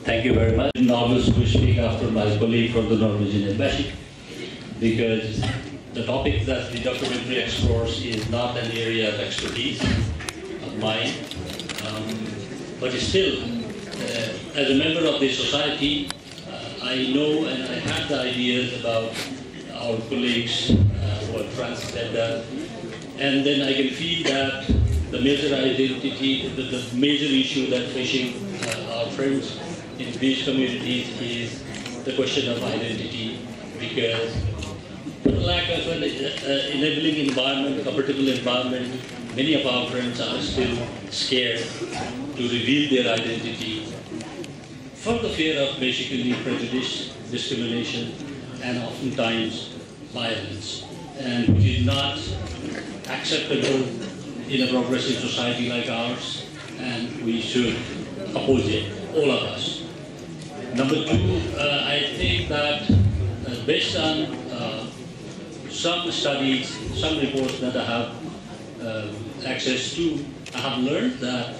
Thank you very much. Nervous to speak after my colleague from the Norwegian Embassy, because the topic that the documentary explores is not an area of expertise of mine, but still, as a member of this society, I know and I have the ideas about our colleagues who are transgender, and then I can feel that the major identity, the major issue that facing our friends in these communities is the question of identity, because for lack of an enabling environment, comfortable environment, many of our friends are still scared to reveal their identity for the fear of basically prejudice, discrimination, and oftentimes violence, and which is not acceptable in a progressive society like ours, and we should oppose it, all of us. Number two, I think that based on some studies, some reports that I have access to, I have learned that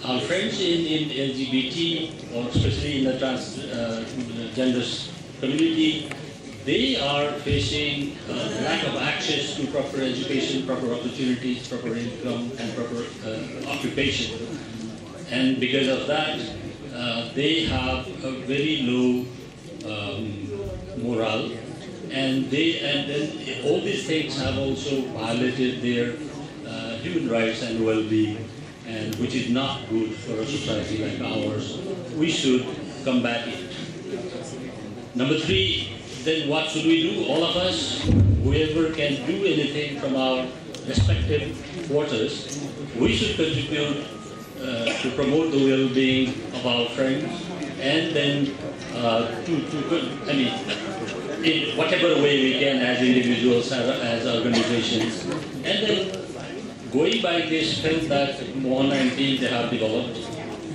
our friends in LGBT, or especially in the transgender community, they are facing lack of access to proper education, proper opportunities, proper income, and proper occupation. And because of that, they have a very low morale, and then all these things have also violated their human rights and well-being, and which is not good for a society like ours. We should combat it. Number three, then what should we do? All of us, whoever can do anything from our respective quarters, we should contribute to promote the well-being of our friends, and then in whatever way we can as individuals, as organizations. And then going by this film that Mohan and team they have developed,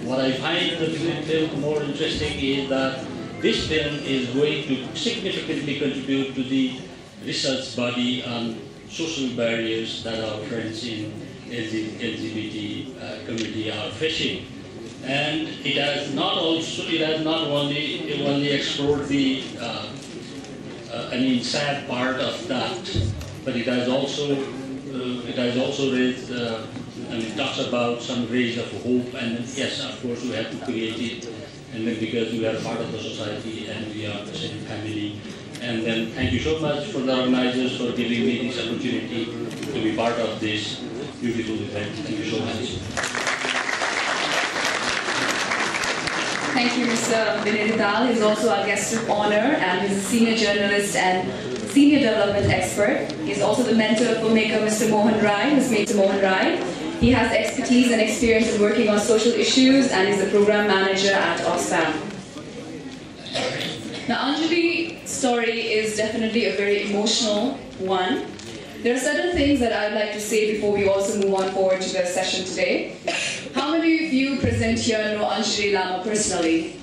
what I find the film more interesting is that this film is going to significantly contribute to the research body on social barriers that our friends in LGBT community are facing. And it has not only explored the sad part of that, but it has also raised talks about some rays of hope. And yes, of course, we have to create it, and then because we are part of the society and we are the same family. And then thank you so much for the organizers for giving me this opportunity to be part of this beautiful event. Thank you so much. Thank you, Mr. Binay Didal. He's also our guest of honor, and he's a senior journalist and senior development expert. He's also the mentor of filmmaker Mr. Mohan Rai, Mr. Mohan Rai. He has expertise and experience in working on social issues, and is the program manager at Oxfam. Now, Anjali's story is definitely a very emotional one. There are certain things that I'd like to say before we also move on forward to the session today. How many of you present here know Anjali Lama personally?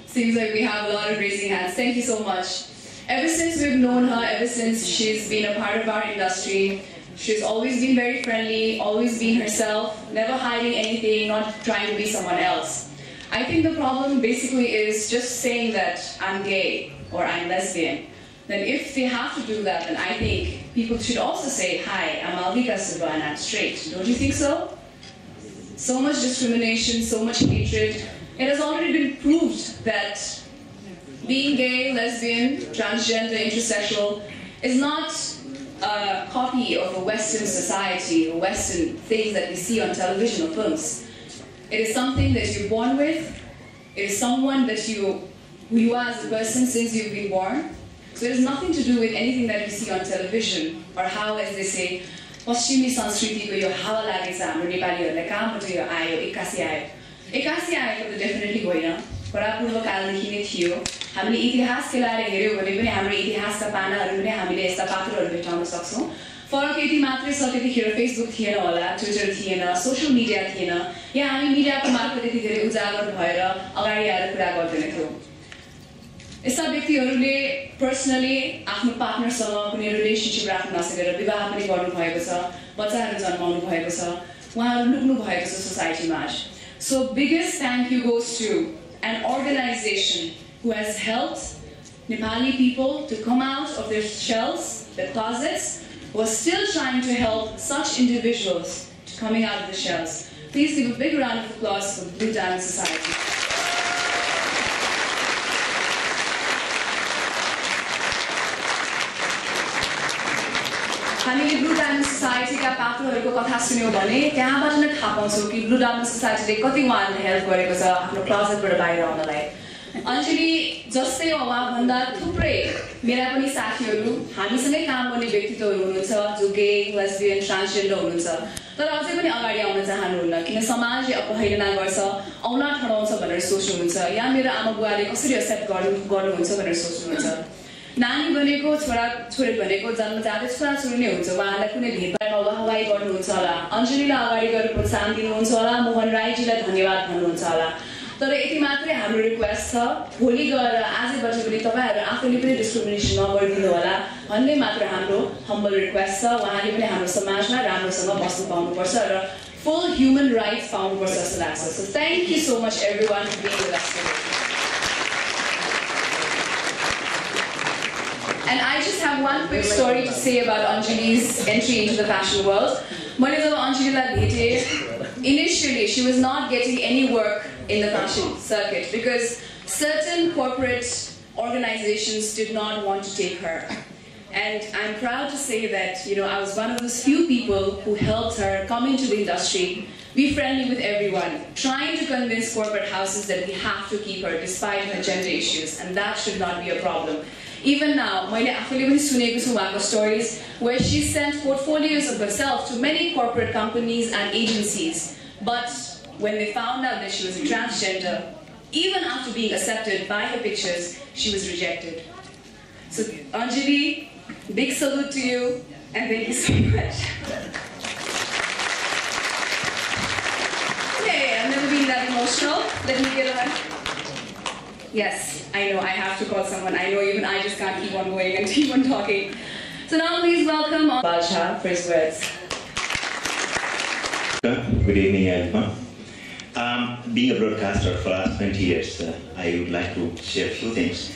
Seems like we have a lot of raising hands. Thank you so much. Ever since we've known her, ever since she's been a part of our industry, she's always been very friendly, always been herself, never hiding anything, not trying to be someone else. I think the problem basically is just saying that I'm gay or I'm lesbian. Then if they have to do that, then I think people should also say, hi, I'm Alvika Silva and I'm straight. Don't you think so? So much discrimination, so much hatred. It has already been proved that being gay, lesbian, transgender, intersexual is not a copy of a Western society or Western things that we see on television or films. It is something that you're born with. It is someone that who you are as a person since you've been born. So it has nothing to do with anything that we see on television, or how, as they say, Paschimi Sanskriti ko yo hawa lagेछ हाम्रो नेपालीहरुलाई कहाँबाट यो आयो 81 आयो 81 आएको त definitely होइन, परापूर्व कालदेखि नै थियो. हामीले इतिहास केलाएर हेऱ्यौँ भने पनि हाम्रो इतिहासका पानाहरू पनि हामीले यस्ता पात्रहरू भेटाउन सक्छौँ। फरक यति मात्रै छ, त्यतिखेर फेसबुक थिएन होला, ट्विटर थिएन, सोसियल मिडिया थिएन, या हामी मिडियाको मार्फत यति धेरै उजागर भएर अगाडि आएर कुरा गर्दैनथ्यौँ। यस्ता व्यक्तिहरूले पर्सनली आफ्नो पार्टनरसँग कुनै रिलेसनसिप राख्न नसकेर विवाह पनि गर्नुभएको छ, बच्चाहरू जन्माउनु भएको छ, उहाँहरू लुक्नु भएको छ सोसाइटीमा। So biggest thank you goes to an organisation who has helped Nepali people to come out of their shells, their closets, was still trying to help such individuals to coming out of the shells. Please give a big round of applause for Blue Diamond Society. हामीले blue diamond सोसाइटीका पात्रहरूको कथा सुन्यौँ भने त्यहाँबाट नै थाहा पाउँछौँ कि blue diamond सोसाइटीले कति उहाँहरूले हेल्प गरेको छ आफ्नो क्लोजेटबाट बाहिर आउनलाई। अञ्जली जस्तै उहाँभन्दा थुप्रै मेरा पनि साथीहरू हामीसँगै काम गर्ने व्यक्तित्वहरू हुनुहुन्छ जो गे, लेस्बियन, ट्रान्सजेन्डर हुनुहुन्छ, तर अझै पनि अगाडि आउन चाहनुहुन्न किन समाजले अपहेलना गर्छ, औँला ठडाउँछ भनेर सोच्नुहुन्छ, या मेरो आमा बुवाले कसरी एक्सेप्ट गर्नुहुन्छ भनेर सोच्नुहुन्छ। नानी बनेको छोरी भनेको जन्मजातै छोराछोरी नै हुन्छ, उहाँलाई कुनै भेदभावमा वाहवाही गर्नुहुन्छ होला, अञ्जलीलाई अगाडि गएर प्रोत्साहन दिनुहुन्छ होला, मोहन राईजीलाई धन्यवाद भन्नुहुन्छ होला। तर यति मात्रै हाम्रो रिक्वेस्ट छ, भोलि गएर आजबाट पनि तपाईँहरू आफूले पनि डिस्क्रिमिनेसन नगरिदिनु होला भन्ने मात्र हाम्रो हम्बल रिक्वेस्ट छ। उहाँले पनि हाम्रो समाजमा राम्रोसँग बस्नु पाउनुपर्छ र फुल ह्युमन राइट्स पाउनुपर्छ जस्तो लाग्छ। So thank you so much everyone for being with us today. And I just have one quick story to say about Anjali's entry into the fashion world. मैले जब अञ्जलीलाई भेटेँ, initially she was not getting any work in the fashion circuit because certain corporate organizations did not want to take her. And I'm proud to say that, you know, I was one of those few people who helped her come into the industry, be friendly with everyone, trying to convince corporate houses that we have to keep her despite her gender issues, and that should not be a problem. Even now, मैले आफूले पनि सुनेको छु उहाँको stories where she sent portfolios of herself to many corporate companies and agencies, but when they found out that she was a transgender, even after being accepted by her pictures, she was rejected. So Anjali, big salute to you and thank you so much. Okay, I've never been that emotional. Let me get on. Yes, I know, I have to call someone. I know even I just can't keep on going and keep on talking. So now please welcome Balsha for his words. Good evening, everyone. Being a broadcaster for the last 20 years, I would like to share a few things.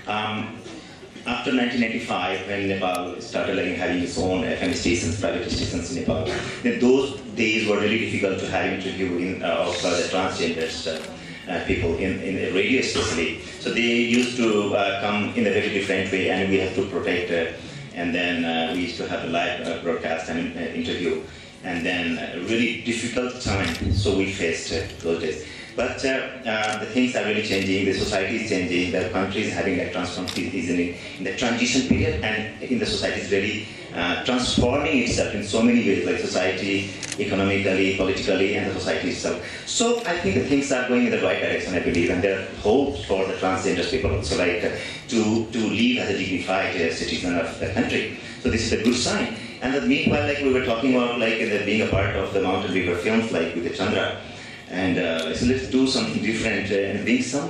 After 1995, when Nepal started having its own FM stations, private stations in Nepal, then those days were really difficult to have interview of the transgenders. People in the radio especially. So they used to come in a very different way and we have to protect and then we used to have a live broadcast and interview and then really difficult time so we faced those days. But the things are really changing, the society is changing, the country is having a transformation, is in the transition period and in the society is really transforming itself in so many ways, like society, economically, politically, and the society itself. So I think the things are going in the right direction, I believe, and there are hopes for the transgender people also, like to live as a dignified citizen of the country. So this is a good sign. And meanwhile, like we were talking about, like being a part of the Mountain River films, like with the Chandra, and so let's do something different and bring some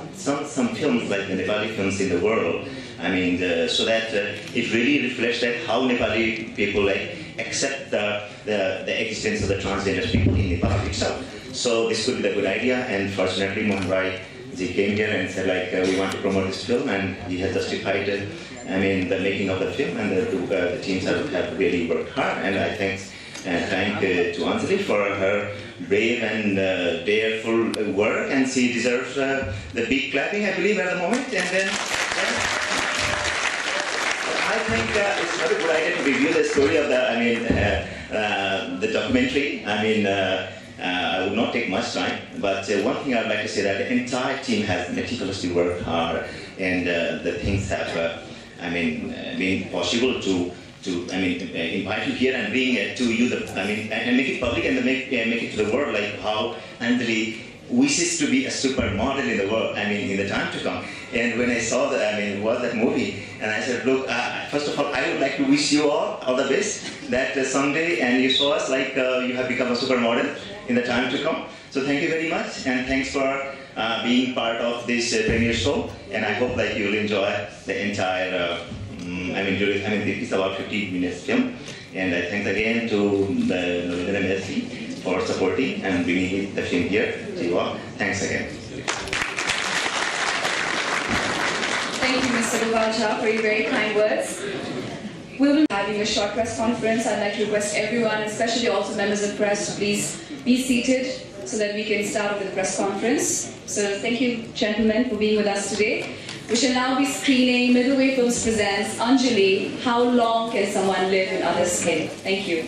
films like the Nepali films in the world. I mean, so that it really reflects that how Nepali people like accept the existence of the transgender people in Nepal itself. So this could be a good idea, and fortunately Mohan Rai ji came here and said like we want to promote this film, and he has justified I mean the making of the film, and the teams have really worked hard, and I thank to Anjali for her brave and dareful work, and she deserves the big clapping, I believe, at the moment. And then I think it's not a good idea to review the story of the documentary. I mean, I would not take much time, but one thing I'd like to say that the entire team has meticulously worked hard, and the things have, been possible to invite you here and bring it to you, and make it public and make it to the world, like how Anjali wishes to be a supermodel in the world, in the time to come. And when I saw that, watched that movie, and I said, look, first of all, I would like to wish you all the best, that someday, and you saw us like you have become a supermodel in the time to come. So thank you very much, and thanks for being part of this premiere show, and I hope like you'll enjoy the entire, it's about 15 minutes film, and I thank again to the Novendra Messi for supporting and bringing the film here to you all. Thanks again. Thank you, Mr. Gopal Jha, for your very kind words. We will be having a short press conference. I'd like to request everyone, especially also members of the press, to please be seated so that we can start with the press conference. So thank you, gentlemen, for being with us today. We shall now be screening Middleway Films presents Anjali, How Long Can Someone Live in Others' Skin? Thank you.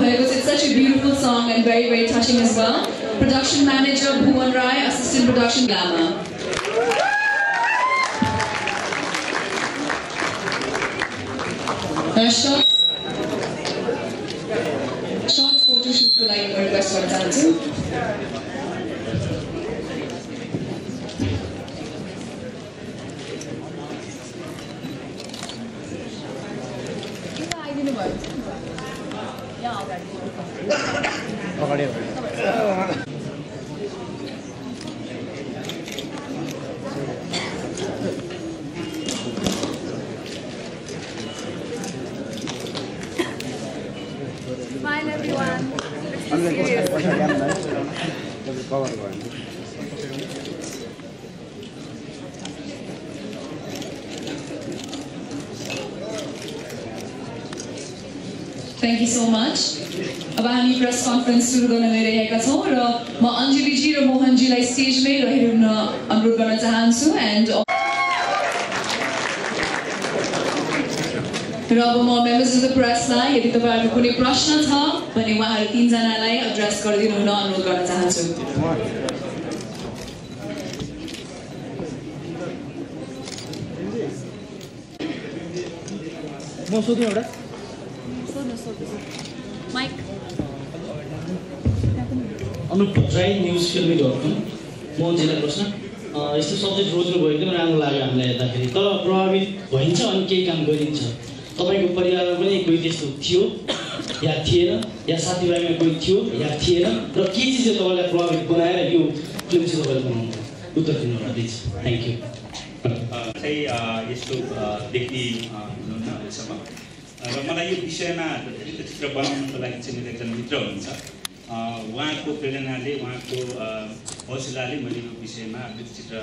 It's such a beautiful song and very, very touching as well. Production manager Bhuvan Rai, assistant production Glamour. Short photo shoot को लागि म request गर्न चाहन्छु. Smile everyone. Serious. Thank you so much. अब हामी press conference सुरु गर्न गइरहेका छौं र म अञ्जली जी र मोहन जीलाई स्टेजमै रहेर अनुरोध गर्न चाहन्छु एन्ड र अब म मेम्बर्स अफ द प्रेसलाई यदि तपाईहरुको कुनै प्रश्न छ भने उहाँहरु तीन जनालाई एड्रेस गरिदिनु हुन अनुरोध गर्न चाहन्छु. म सोध्नु एउटा माइक अनुप भट्टराई न्युज फिल्मी.com मोहनजीलाई प्रश्न यस्तो सब्जेक्ट रोज्नु भयो एकदम राम्रो लाग्यो हामीलाई हेर्दाखेरि तर प्रभावित भइन्छ अनि केही काम गरिन्छ तपाईको परिवारमा पनि कोही त्यस्तो थियो या थिएन या साथीभाइमा कोही थियो या थिएन र के चिज तपाईलाई प्रभावित बनाएर यो फिल्म चाहिँ तपाईले बनाउनु उत्तर दिनु होला प्लिज. Thank you. चाहिँ यस्तो व्यक्ति हुनुहुन्न अहिलेसम्म र मलाई यो विषयमा चित्र बनाउनको लागि चाहिँ मेरो एकजना मित्र हुनुहुन्छ उहाँको प्रेरणाले उहाँको हौसलाले मैले यो विषयमा चित्र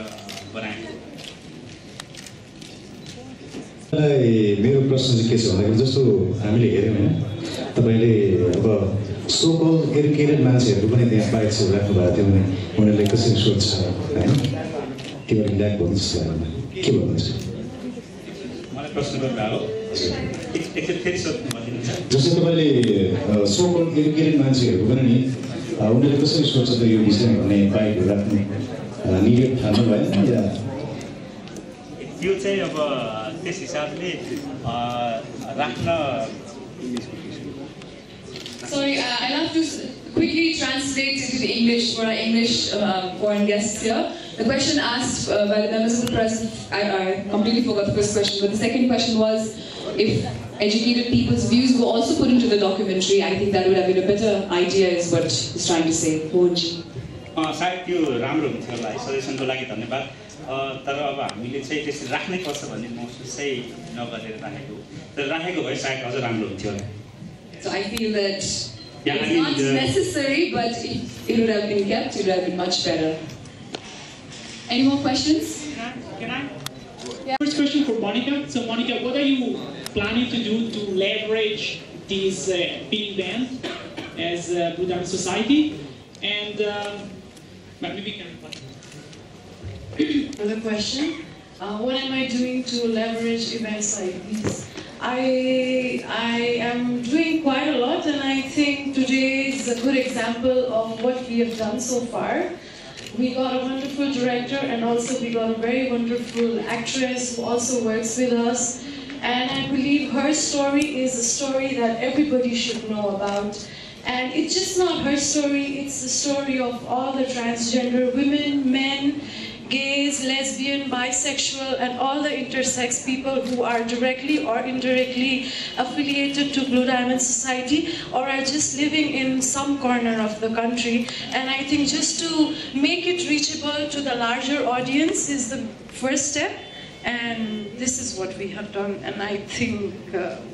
बनाएँ. मेरो प्रश्न चाहिँ के छ भन्दाखेरि जस्तो हामीले हेर्यौँ होइन तपाईँले अब सोकल एडुकेटेड मान्छेहरू पनि त्यहाँ बाइक छ राख्नु भएको थियो भने उनीहरूले कसरी सोध्छ होइन त्यो ल्याक भन्नु जस्तो लाग्यो के भन्नुहुन्छ. मलाई प्रश्न गर्नुभयो एकचोटि फेरि सोध्नु भनिदिनुहुन्छ। जस्तै तपाईँले सोकल एजुकेटेड मान्छेहरूको पनि नि उनीहरूले कसरी सोच्छ त यो विषयमा भन्ने बाइकहरू राख्नु निडेड ठान्नु भएन या त्यो चाहिँ अब त्यस हिसाबले राख्न Sorry, I'll have to quickly translate into the English for our English foreign guests here. The question asked by the members of the press, I completely forgot the first question, but the second question was if educated people's views were also put into the documentary. I think that would have been a better idea is what he's trying to say. Mohanji. सायद त्यो राम्रो हुन्थ्यो होला सजेसनको लागि धन्यवाद। तर अब हामीले चाहिँ त्यसरी राख्नै पर्छ भन्ने महसुस चाहिँ नगरेर राखेको तर राखेको भए सायद अझ राम्रो हुन्थ्यो होला। So I feel that it's not necessary, but if it would have been kept, it would have been much better. Any more questions? Can I? Yeah. First question for Monica. So Monica, what are you planning to do to leverage this being banned as Blue Diamond Society? And maybe we can. Another question. What am I doing to leverage events like these? I am doing quite a lot, and I think today is a good example of what we have done so far. We got a wonderful director, and also we got a very wonderful actress who also works with us. And I believe her story is a story that everybody should know about. And it's just not her story, it's the story of all the transgender women, men, gays, lesbian, bisexual, and all the intersex people who are directly or indirectly affiliated to Blue Diamond Society or are just living in some corner of the country. And I think just to make it reachable to the larger audience is the first step. And this is what we have done, and I think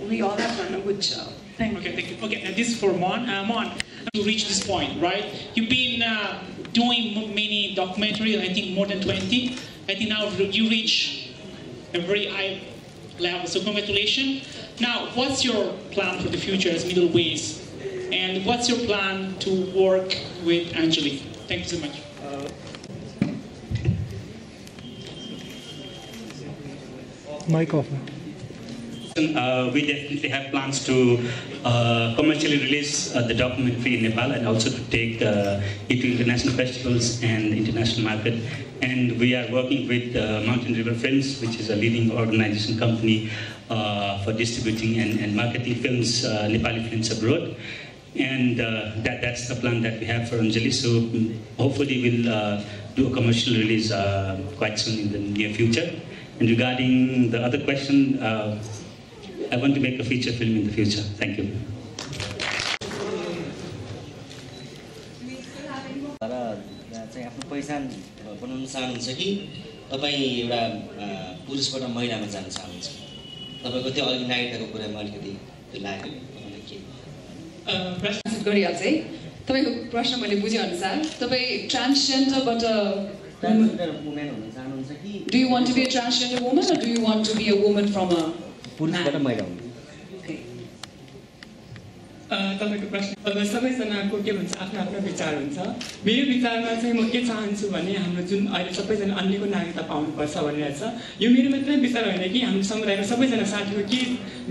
we all have done a good job. Thank you. Thank you. Okay, and this is for Mon. Mon, to reach this point, right? You've been doing many documentaries, I think more than 20. I think now you reach a very high level, so congratulations. Now, what's your plan for the future as Middle Ways? And what's your plan to work with Angelique? Thank you so much. Mic off. We definitely have plans to commercially release the documentary in Nepal and also to take it to international festivals and international market. And we are working with Mountain River Films, which is a leading organization company for distributing and marketing films, Nepali films abroad. And that's the plan that we have for Anjali. So hopefully we'll do a commercial release quite soon in the near future. And regarding the other question, I want to make a feature film in the future. Thank you. चाहिँ आफ्नो पहिचान बनाउन चाहनुहुन्छ कि तपाईँ एउटा पुरुषबाट महिलामा जान चाहनुहुन्छ? तपाईँको त्यो अघि नागरिकताको कुरामा अलिकति त्यो लाग्यो तपाईँलाई के प्रश्न गरिहाल्छ है। तपाईँको प्रश्न मैले बुझेअनुसार तपाईँ ट्रान्सजेन्डरबाट वुमेन हुन चाहनुहुन्छ कि Do you want to be a transgender woman or do you want to be a woman from a पुरुषबाट महिला हुनु? तपाईँको प्रश्न सबैजनाको के भन्छ आफ्नो आफ्नो विचार हुन्छ। मेरो विचारमा चाहिँ म के चाहन्छु भने हाम्रो जुन अहिले सबैजना अन्यको नागरिकता पाउनुपर्छ भनेर छ। यो मेरो मात्रै विचार होइन कि हाम्रो समुदायको सबैजना साथीको के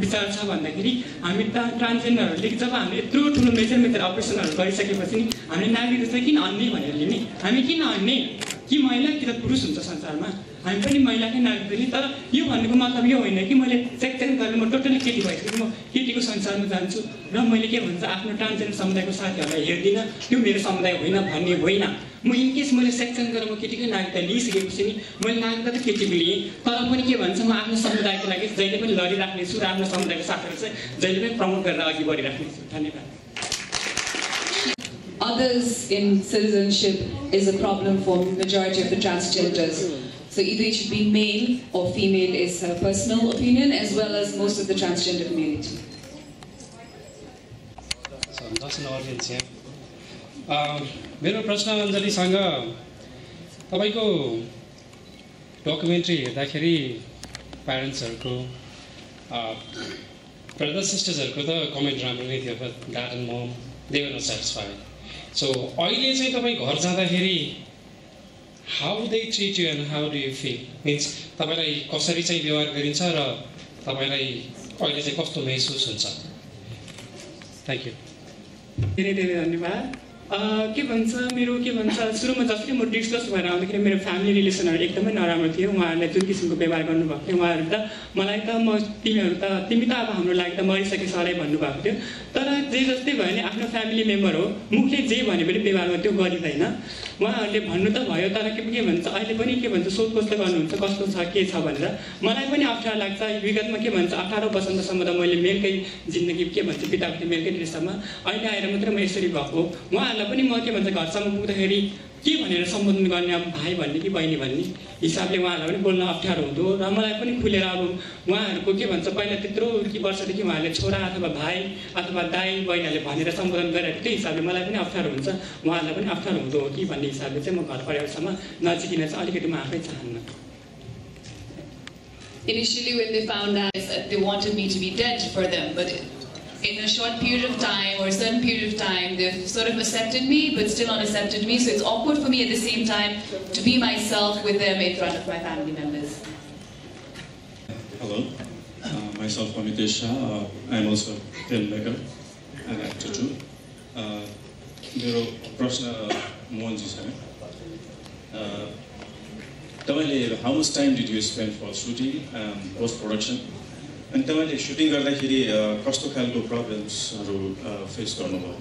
विचार छ भन्दाखेरि हामी ट्रान्सजेन्डरहरूले जब हामीले यत्रो ठुलो मेजर अपरेसनहरू गरिसकेपछि नि हामीले नागरिकता चाहिँ किन अन्य भनेर लिने? हामी किन अन्य कि महिला कि त पुरुष हुन्छ संसारमा? हामी पनि महिलाकै नागरिक पनि। तर यो भन्नुको मतलब यो होइन कि मैले सेक्स चेन्ज गरेर म टोटली केटी भइसकेँ म केटीको संसारमा जान्छु र मैले के भन्छ आफ्नो ट्रान्सजेन्डर समुदायको साथीहरूलाई हेर्दिनँ त्यो मेरो समुदाय होइन भन्ने होइन। म इनकेस मैले सेक्स चेन्ज गरेर म केटीकै नागरिकता लिइसकेपछि नि मैले नागरिकता त केटीको लिएँ तर पनि के भन्छ म आफ्नो समुदायको लागि जहिले पनि लडिराख्नेछु र आफ्नो समुदायको साथीहरू चाहिँ जहिले पनि प्रमोट गरेर अघि बढिराख्नेछु। धन्यवाद। Others in citizenship is a problem for majority of the transgenders. So either it should be male or female is a personal opinion as well as most of the transgender community. So that's an audience here. मेरो प्रश्न अञ्जलीसँग तपाईको documentary हेर्दाखेरि प्यारेन्ट्सहरुको brother सिस्टर्सहरुको त comment राम्रो नै थियो but dad and mom they were not satisfied. So अहिले चाहिँ तपाई घर जाँदाखेरि how they treat you and how do you feel means तपाईलाई कसरी चाहिँ व्यवहार गरिन्छ र तपाईँलाई अहिले चाहिँ कस्तो महसुस हुन्छ? Thank you. धेरै धेरै धन्यवाद। के भन्छ मेरो सुरुमा जसरी म डिस्कस भएर आउँदाखेरि मेरो फ्यामिली रिलेसनहरू एकदमै नराम्रो थियो। उहाँहरूले जुन किसिमको व्यवहार गर्नुभएको थियो, उहाँहरू त मलाई त तिमी त अब हाम्रो लागि त मरिसके सधैँ भन्नुभएको थियो। तर जे जस्तै भयो भने आफ्नो फ्यामिली मेम्बर हो, मुखले जे भने पनि व्यवहारमा त्यो गरिँदैन। उहाँहरूले भन्नु त भयो, तर के भन्छ अहिले पनि के भन्छ सोधखोज त गर्नुहुन्छ कस्तो छ के छ भनेर। मलाई पनि अप्ठ्यारो लाग्छ। विगतमा के भन्छ 18 वर्षसम्म त मैले मेलकै जिन्दगी के भन्छ बिताएको थिएँ मेलकै ड्रेसमा। अहिले आएर मात्रै म यसरी भएको। उहाँहरूलाई पनि म के भन्छ घरसम्म पुग्दाखेरि के भनेर सम्बोधन गर्ने, अब भाइ भन्ने कि बहिनी भन्ने हिसाबले उहाँहरूलाई पनि बोल्न अप्ठ्यारो हुँदो र मलाई पनि खुलेर अब उहाँहरूको के भन्छ पहिला त्यत्रो वर्षदेखि उहाँहरूले छोरा अथवा भाइ अथवा दाइ बहिनीहरूले भनेर सम्बोधन गरेको त्यो हिसाबले मलाई पनि अप्ठ्यारो हुन्छ, उहाँहरूलाई पनि अप्ठ्यारो हुँदो हो कि भन्ने हिसाबले चाहिँ म घर परिवारसम्म नजिकिन चाहिँ अलिकति म आफै चाहन्न। Initially when they found out that they wanted me to be dead for them, but in a short period of time or a certain period of time, they've sort of accepted me, but still not accepted me. So it's awkward for me at the same time to be myself with them in front of my family members. Hello, myself Amitesh Shah. I'm also a filmmaker and actor too. मेरो प्रश्न मोहनजी छ। तपाईले how much time did you spend for shooting and post production? अनि तपाईले shooting गर्दाखेरि कस्तो खालको प्रब्लम्सहरु face गर्नुभयो?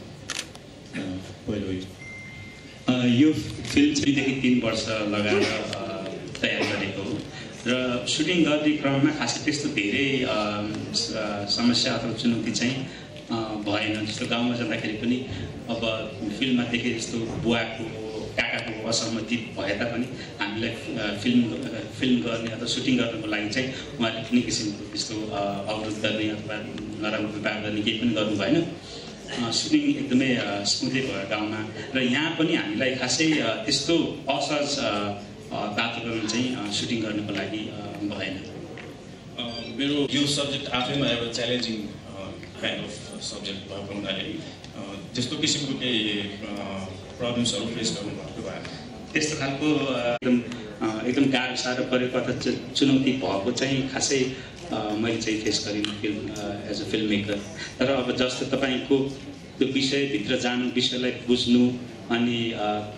पहिलो यो फिल्म चाहिँ देखि 3 वर्ष लगाएर तयार गरेको हो र सुटिङ गर्ने क्रममा खासै त्यस्तो धेरै समस्या अथवा चुनौती चाहिँ भएन। जस्तो गाउँमा जाँदाखेरि पनि अब फिल्ममा देखे जस्तो बुवाको काकाको असहमति भए तापनि हामीलाई फिल्म गर्ने अथवा सुटिङ गर्नको लागि चाहिँ उहाँले कुनै किसिमको त्यस्तो अवरोध गर्ने अथवा नराम्रो व्यवहार गर्ने केही पनि गर्नु भएन। सुटिङ एकदमै स्मुथली भयो गाउँमा र यहाँ पनि हामीलाई खासै त्यस्तो असहज वातावरण चाहिँ सुटिङ गर्नको लागि भएन। मेरो यो सब्जेक्ट आफैमा एउटा च्यालेन्जिङ काइन्ड अफ सब्जेक्ट भएको हुनाले त्यस्तो किसिमको केही प्रब्लम्सहरु फेस गर्नुभएको भएन? त्यस्तो खालको एकदम गाह्रो साह्रो परेको अथवा चुनौती भएको चाहिँ खासै मैले चाहिँ फेस गरेँ film as a film maker. तर अब जस्तो तपाईको त्यो विषयभित्र जानु, विषयलाई बुझ्नु अनि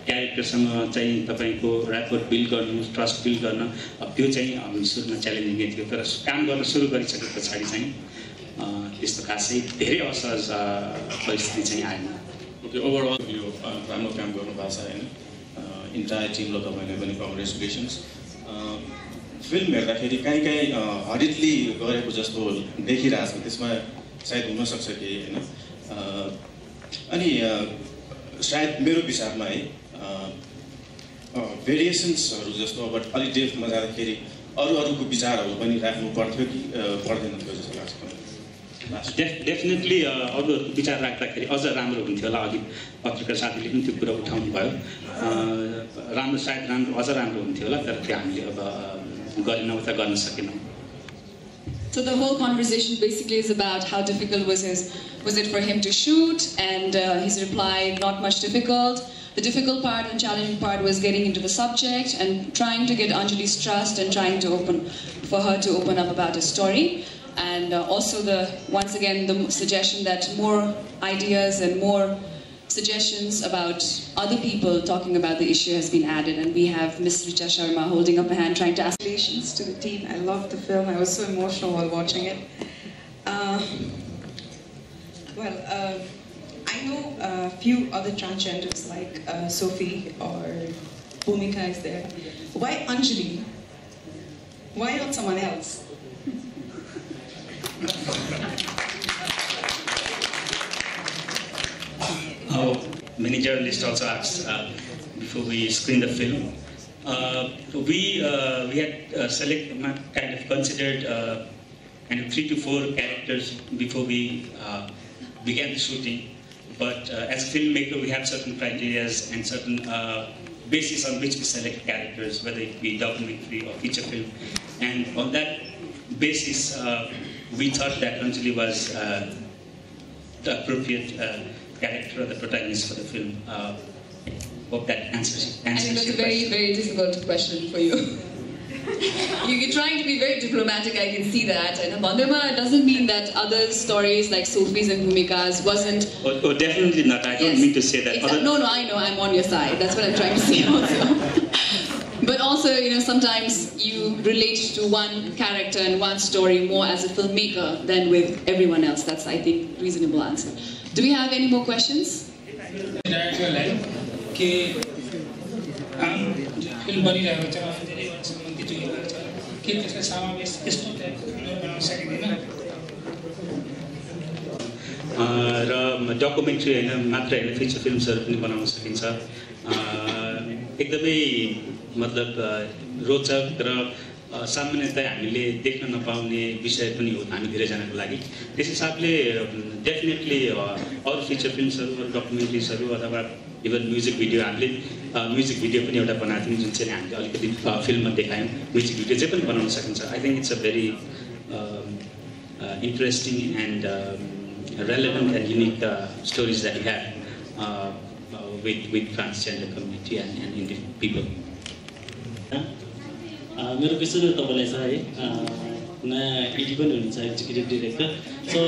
क्यारेक्टरसँग चाहिँ तपाईको ऱ्यापोर्ट बिल्ड गर्नु, ट्रस्ट बिल्ड गर्न, त्यो चाहिँ सुरुमा च्यालेन्जिङ थियो। तर काम गर्न सुरु गरिसके पछाडि चाहिँ त्यस्तो खासै धेरै असहज परिस्थिति चाहिँ आएन। ओके, ओभरअल यो राम्रो काम गर्नुभएको छ हैन? इन्टायर टिमलाई तपाईले पनि कङ्ग्रेचुलेसन्स। फिल्म हेर्दाखेरि कहीँ हरिडली गरेको जस्तो देखिरहेछ, त्यसमा सायद हुन सक्छ कि हैन? अनि सायद मेरो विचारमा है भेरिएसन्सहरु जस्तो अब अलि डेप्थमा जाँदाखेरि अरूको विचारहरु पनि राख्नु पर्थ्यो कि पर्दैन थियो जस्तो लाग्छ? डेफिनेटली अरूहरूको विचार राख्दाखेरि अझ राम्रो हुन्थ्यो होला। अघि पत्रकार साथीले पनि त्यो कुरा उठाउनु भयो। अझ राम्रो हुन्थ्यो होला, तर त्यो हामीले अब गरेनौँ त गर्न सकेनौँ। So the whole conversation basically is about how difficult was it for him to shoot, and his reply, not much difficult. The difficult part and challenging part was getting into the subject and trying to get Anjali's trust and trying to for her to open up about his story. And also once again the suggestion that more ideas and more suggestions about other people talking about the issue has been added, and we have Ms. Richa Sharma holding up a hand trying to ask. Congratulations to the team. I loved the film. I was so emotional while watching it. I know a few other transgenders like Sophie or Bhumika is there. Why Anjali? Why not someone else? Many journalists also asked before we screened the film. We had considered 3 to 4 characters before we began the shooting. But as a filmmaker, we have certain criteria and certain basis on which we select characters, whether it be documentary or feature film. And on that basis, we thought that Anjali was the appropriate character or the protagonist for the film. Hope that answers I think that's a very, very difficult question for you. You're trying to be very diplomatic, I can see that. And Bandema doesn't mean that other stories like Sophie's and Bhumika's wasn't... Oh, definitely not. I don't mean to say that. Exactly. No, I know. I'm on your side. That's what I'm trying to say also. But also, sometimes you relate to one character and one story more as a filmmaker than with everyone else. That's, I think, reasonable answer. Do we have any more questions? र documentary होइन मात्र होइन feature फिल्म्सहरू पनि बनाउन सकिन्छ एकदमै मतलब रोचक र सामान्यतया हामीले देख्न नपाउने विषय पनि हो हामी धेरैजनाको लागि त्यस हिसाबले डेफिनेटली अरू फिचर फिल्म्सहरू अरू डकुमेन्ट्रिजहरू अथवा इभन म्युजिक भिडियो हामीले म्युजिक भिडियो पनि एउटा बनाएको थियौँ जुन चाहिँ हामीले अलिकति फिल्ममा देखायौँ म्युजिक भिडियो चाहिँ पनि बनाउन सकिन्छ I think it's a very interesting and relevant and unique stories that we have with transgender community and Indian people. मेरो क्वेसन तपाईलाई छ है नयाँ एडी पनि हुनुहुन्छ एक्जिक्युटिभ डिरेक्टर सो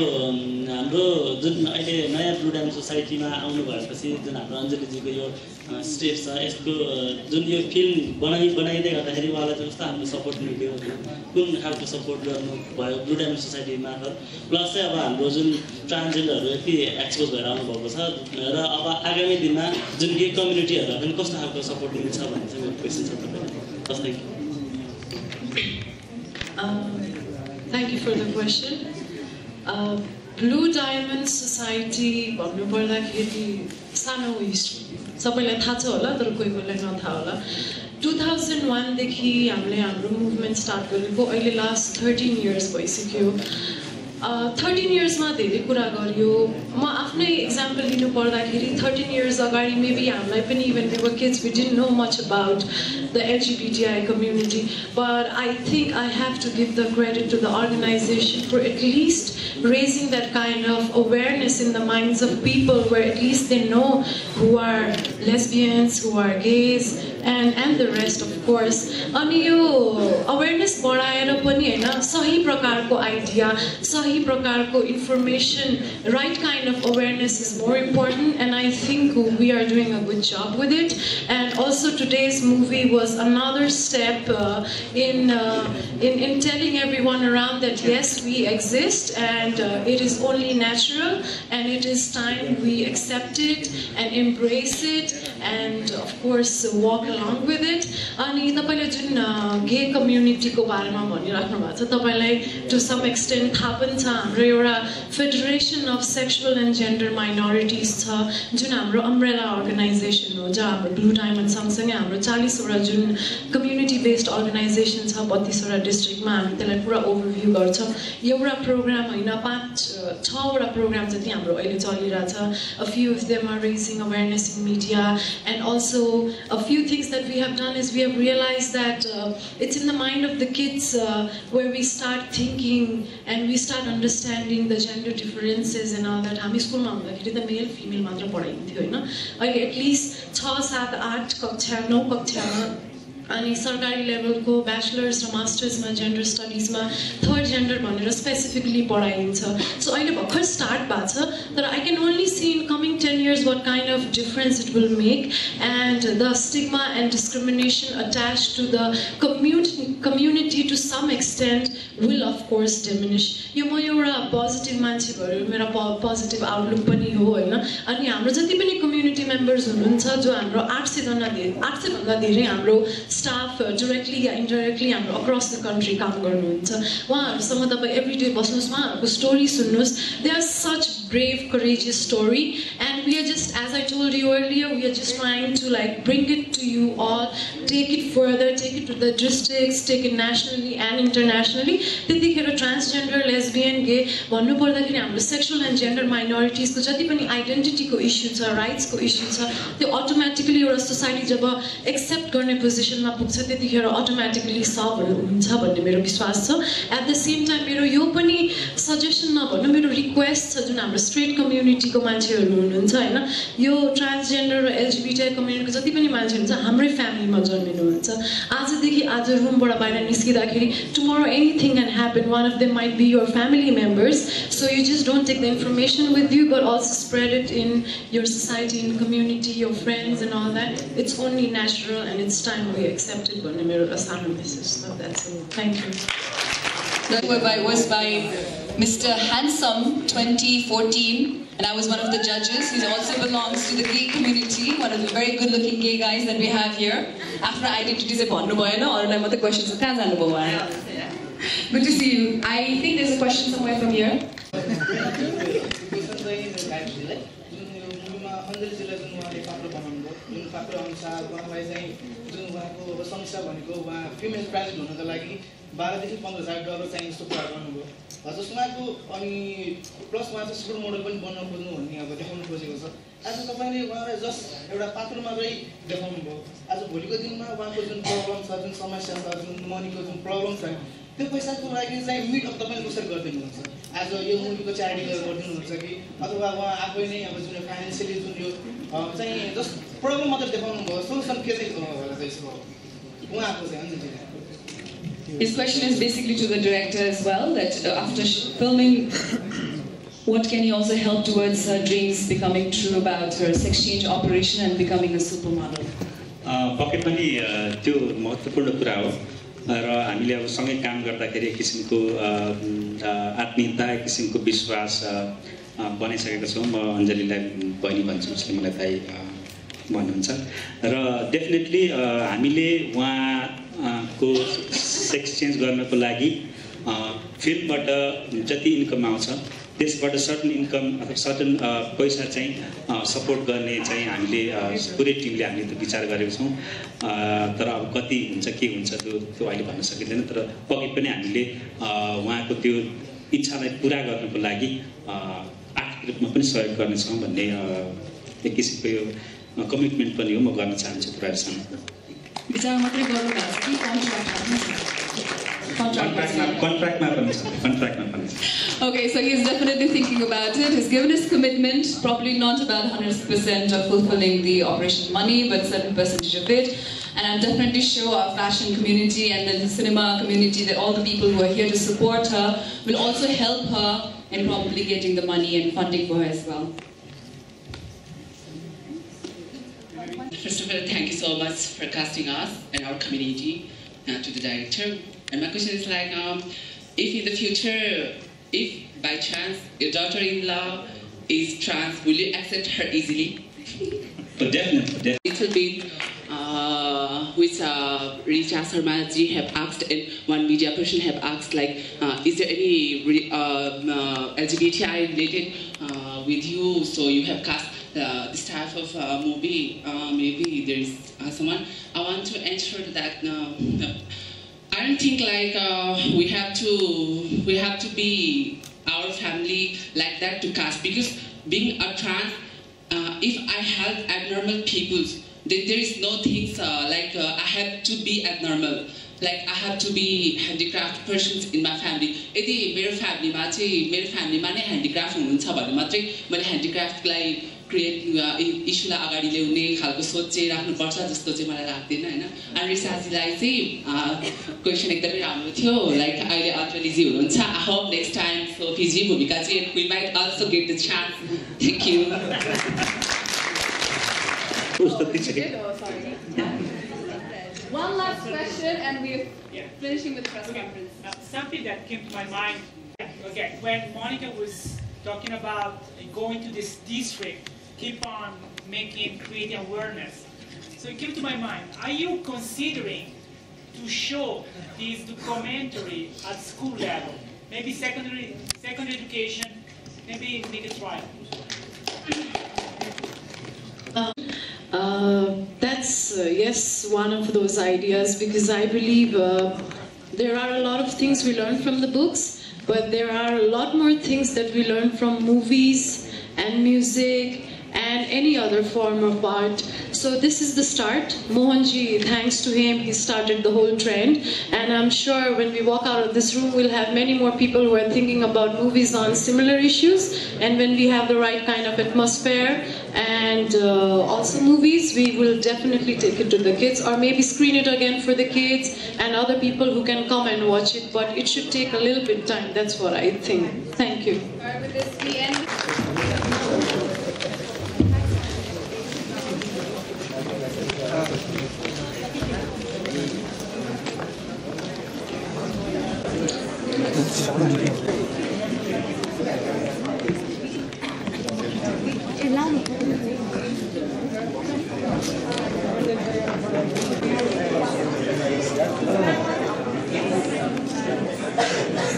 हाम्रो जुन अहिले नयाँ ब्लू डायमन्ड सोसाइटीमा आउनु भएपछि जुन हाम्रो अञ्जलीजीको यो स्टेप छ यसको जुन यो फिल्म बनाइदै गर्दाखेरि उहाँलाई चाहिँ कस्तो हाम्रो सपोर्ट मिल्यो कुन खालको सपोर्ट गर्नु भयो ब्लू डायमन्ड सोसाइटी मार्फत प्लस चाहिँ अब हाम्रो जुन ट्रान्सजेन्डरहरू यति एक्सपोज भएर आउनुभएको छ र अब आगामी दिनमा जुन गे कम्युनिटीहरूलाई पनि कस्तो खालको सपोर्ट मिल्छ भन्ने चाहिँ मेरो क्वेसन छ तपाईँलाई Thank you for the question. Blue Diamond Society भन्नु पर्दाखेरि सानो हिस्ट्री सबैलाई थाहा छ होला तर कोही कोहीलाई नथाहा होला 2001 देखि हामीले हाम्रो मुभमेन्ट स्टार्ट गरेको अहिले लास्ट 13 इयर्स भइसक्यो 13 इयर्समा धेरै कुरा गरियो म आफ्नै एक्जाम्पल लिनु पर्दाखेरि 13 इयर्स अगाडि मेबी हामीलाई पनि even we were kids we didn't know much about the LGBTI community, but I think I have to give the credit to the organization for at least raising that kind of awareness in the minds of people where at least they know who are lesbians, who are gays, and the rest of course. अनि यो awareness बढाएर पनि हैन सही प्रकारको idea, सही प्रकारको information, right kind of awareness is more important and I think we are doing a good job with it. And also today's movie was another step in telling everyone around that yes, we exist and it is only natural and it is time we accept it and embrace it and of course walk along with it. अनि तपाईले जुन गे कम्युनिटीको बारेमा भनिराख्नु भएको छ तपाईलाई to some extent थाहा पनि छ हाम्रो एउटा federation of sexual and gender minorities छ जुन हाम्रो अम्ब्रेला अर्गनाइजेसन हो जहाँ हाम्रो ब्लू डायमन्ड सँगसँगै हाम्रो 40 वटा जुन कम्युनिटी बेस्ड अर्गनाइजेसन छ 32 वटा डिस्ट्रिक्टमा हामी त्यसलाई पुरा ओभरभ्यू गर्छौँ एउटा प्रोग्राम होइन 5-6 वटा प्रोग्राम जति हाम्रो अहिले चलिरहेछ a few of them are raising awareness in media and also a few things that we have done is we have realized that it's in the mind of the kids where we start thinking and we start understanding the gender differences and all that हामी स्कुलमा हुँदाखेरि त male female मात्र पढाइन्थ्यो होइन अहिले at least 6, 7, 8 कक्षा 9 कक्षामा अनि सरकारी लेभलको ब्याचलर्स र मास्टर्समा जेन्डर स्टडिजमा थर्ड जेन्डर भनेर स्पेसिफिकली पढाइन्छ सो अहिले भर्खर स्टार्ट भएको छ तर I can only see in coming 10 years what kind of difference it will make and the stigma and discrimination attached to the community to some extent will of course diminish यो म एउटा positive मान्छे भएर मेरो positive outlook पनि हो होइन अनि हाम्रो जति पनि कम्युनिटी मेम्बर्स हुनुहुन्छ जो हाम्रो 800 भन्दा धेरै हाम्रो स्टाफ डाइरेक्टली या इन्डाइरेक्टली हाम्रो अक्रस द कन्ट्री काम गर्नुहुन्छ उहाँहरूसँग तपाईँ एभ्री डे बस्नुहोस् उहाँहरूको स्टोरी सुन्नुहोस् they are such brave, courageous story and we are just, as I told you earlier, we are just trying to like bring it to you all, take it further, take it to the districts, take it nationally and internationally. त्यतिखेर transgender, lesbian, gay भन्नु पर्दाखेरि हाम्रो sexual and gender minorities को जति पनि identity को issue छ, rights को issue छ, त्यो automatically एउटा society जब accept गर्ने position मा पुग्छ त्यतिखेर automatically solve हुन्छ भन्ने मेरो विश्वास छ. At the same time मेरो यो पनि suggestion नभन्नु मेरो request छ जुन हाम्रो हाम्रो स्ट्रेट कम्युनिटीको मान्छेहरू हुनुहुन्छ हैन यो ट्रान्सजेन्डर र एलजीबीटी कम्युनिटीको जति पनि मान्छे हुनुहुन्छ हाम्रै फ्यामिलीमा जन्मिनुहुन्छ आजदेखि आज रुमबाट बाहिर निस्किँदाखेरि tomorrow anything can happen, one of them might be your family members, so you just don't take the information with you but also spread it in your society, in community, your friends and all that. It's only natural and it's time we accept it. So that's all. Thank you. That was by Mr. Handsome 2014, and I was one of the judges. He also belongs to the gay community, one of the very good-looking gay guys that we have here. After identity se bhannu bhayena aruलाई मात्रै question छ कहाँ जानु भयो Good to see you. I think there's a question somewhere from here. $12,000 देखि $15,000 चाहिँ यस्तो कुरा गर्नुभयो जसमा को अनि प्लस उहाँ चाहिँ सुपर मोडल पनि बन्न खोज्नु भन्ने अब देखाउन खोजेको छ आज तपाईले उहाँलाई जस्ट एउटा पात्र मात्रै देखाउनु भयो आज भोलिको दिनमा उहाँको जुन प्रब्लम छ जुन समस्या छ जुन मनीको जुन प्रब्लम छ त्यो पैसाको लागि चाहिँ मिट अफ तपाईले कसरी गर्दिनु हुन्छ आज यो मुभीको च्यारिटी गर्दिनु हुन्छ कि अथवा उहाँ आफै नै अब जुन फाइनान्शियली जुन यो चाहिँ जस्ट प्रब्लम मात्र देखाउनु भयो सोल्युसन के चाहिँ गर्नु होला चाहिँ यसको उहाँको चाहिँ अन्तिम His question is basically to the director as well, that after filming, what can he also help towards her dreams becoming true about her sex change operation and becoming a supermodel? पक्कै पनि त्यो महत्त्वपूर्ण कुरा हो र हामीले अब सँगै काम गर्दाखेरि एक किसिमको आत्मीयता एक किसिमको विश्वास बनाइसकेका छौँ म अञ्जलीलाई बहिनी भन्छु उसले मलाई थाहै भन्नुहुन्छ र डेफिनेटली हामीले उहाँको सेक्स चेन्ज गर्नको लागि फिल्मबाट जति इन्कम आउँछ त्यसबाट सर्टन इन्कम अथवा सर्टन पैसा चाहिँ सपोर्ट गर्ने चाहिँ हामीले पुरै टिमले हामीले त्यो विचार गरेको छौँ तर अब कति हुन्छ के हुन्छ त्यो अहिले भन्न सकिँदैन तर पक्कै पनि हामीले उहाँको त्यो इच्छालाई पुरा गर्नको लागि आर्थिक रूपमा पनि सहयोग गर्नेछौँ भन्ने एक किसिमको यो कमिटमेन्ट पनि हो म गर्न चाहन्छु तपाईँहरूसँग विचार मात्रै गर्नु भएको छ कि कन्ट्र्याक्टमा पनि Okay, so he's definitely thinking about it. He's given his commitment, probably not about 100% of fulfilling the operation money, but certain percentage of it. And I'm definitely sure our fashion community and then the cinema community, that all the people who are here to support her will also help her in probably getting the money and funding for her as well. First of all, thank you so much for casting us and our community to the director. And my question is like, if in the future, if by chance your daughter-in-law is trans, will you accept her easily? But definitely. Little bit, which Richa Sharma ji have asked, and one media person have asked, like, is there any LGBTI related with you? So you have cast this type of movie. Maybe there is someone. I want to answer that. I don't think like we have to be our family like that to cast, because being a trans, if I have abnormal people, then there is no things like I have to be abnormal. Like I have to be handicapped persons in my family. यदि मेरो फ्यामिलीमा चाहिँ मेरो फ्यामिलीमा नै handicraft हुनुहुन्छ भने मात्रै मैले ह्यान्डिक्राफ्टलाई क्रिएट इस्युलाई अगाडि ल्याउने खालको सोच चाहिँ राख्नुपर्छ जस्तो चाहिँ मलाई लाग्दैन हैन। अनि रिसाजीलाई चाहिँ क्वेसन एकदमै राम्रो थियो, लाइक अहिले अञ्जलीजी हुनुहुन्छ, आई होप नेक्स्ट टाइम सोफीजी भूमिका चाहिँ we might also get the chance. Thank you. One last question and we're finishing with the press conference. Something that came to my mind, okay, when Monica was talking about going to this district, keep on creating awareness. So it came to my mind, are you considering to show this documentary at school level? Maybe secondary education, maybe make a trial. That's yes, one of those ideas, because I believe there are a lot of things we learn from the books, but there are a lot more things that we learn from movies and music and any other form of art. So this is the start. Mohanji, thanks to him, he started the whole trend. And I'm sure when we walk out of this room, we'll have many more people who are thinking about movies on similar issues. And when we have the right kind of atmosphere and also movies, we will definitely take it to the kids, or maybe screen it again for the kids and other people who can come and watch it. But it should take a little bit of time. That's what I think. Thank you. With this, we end.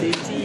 Safety.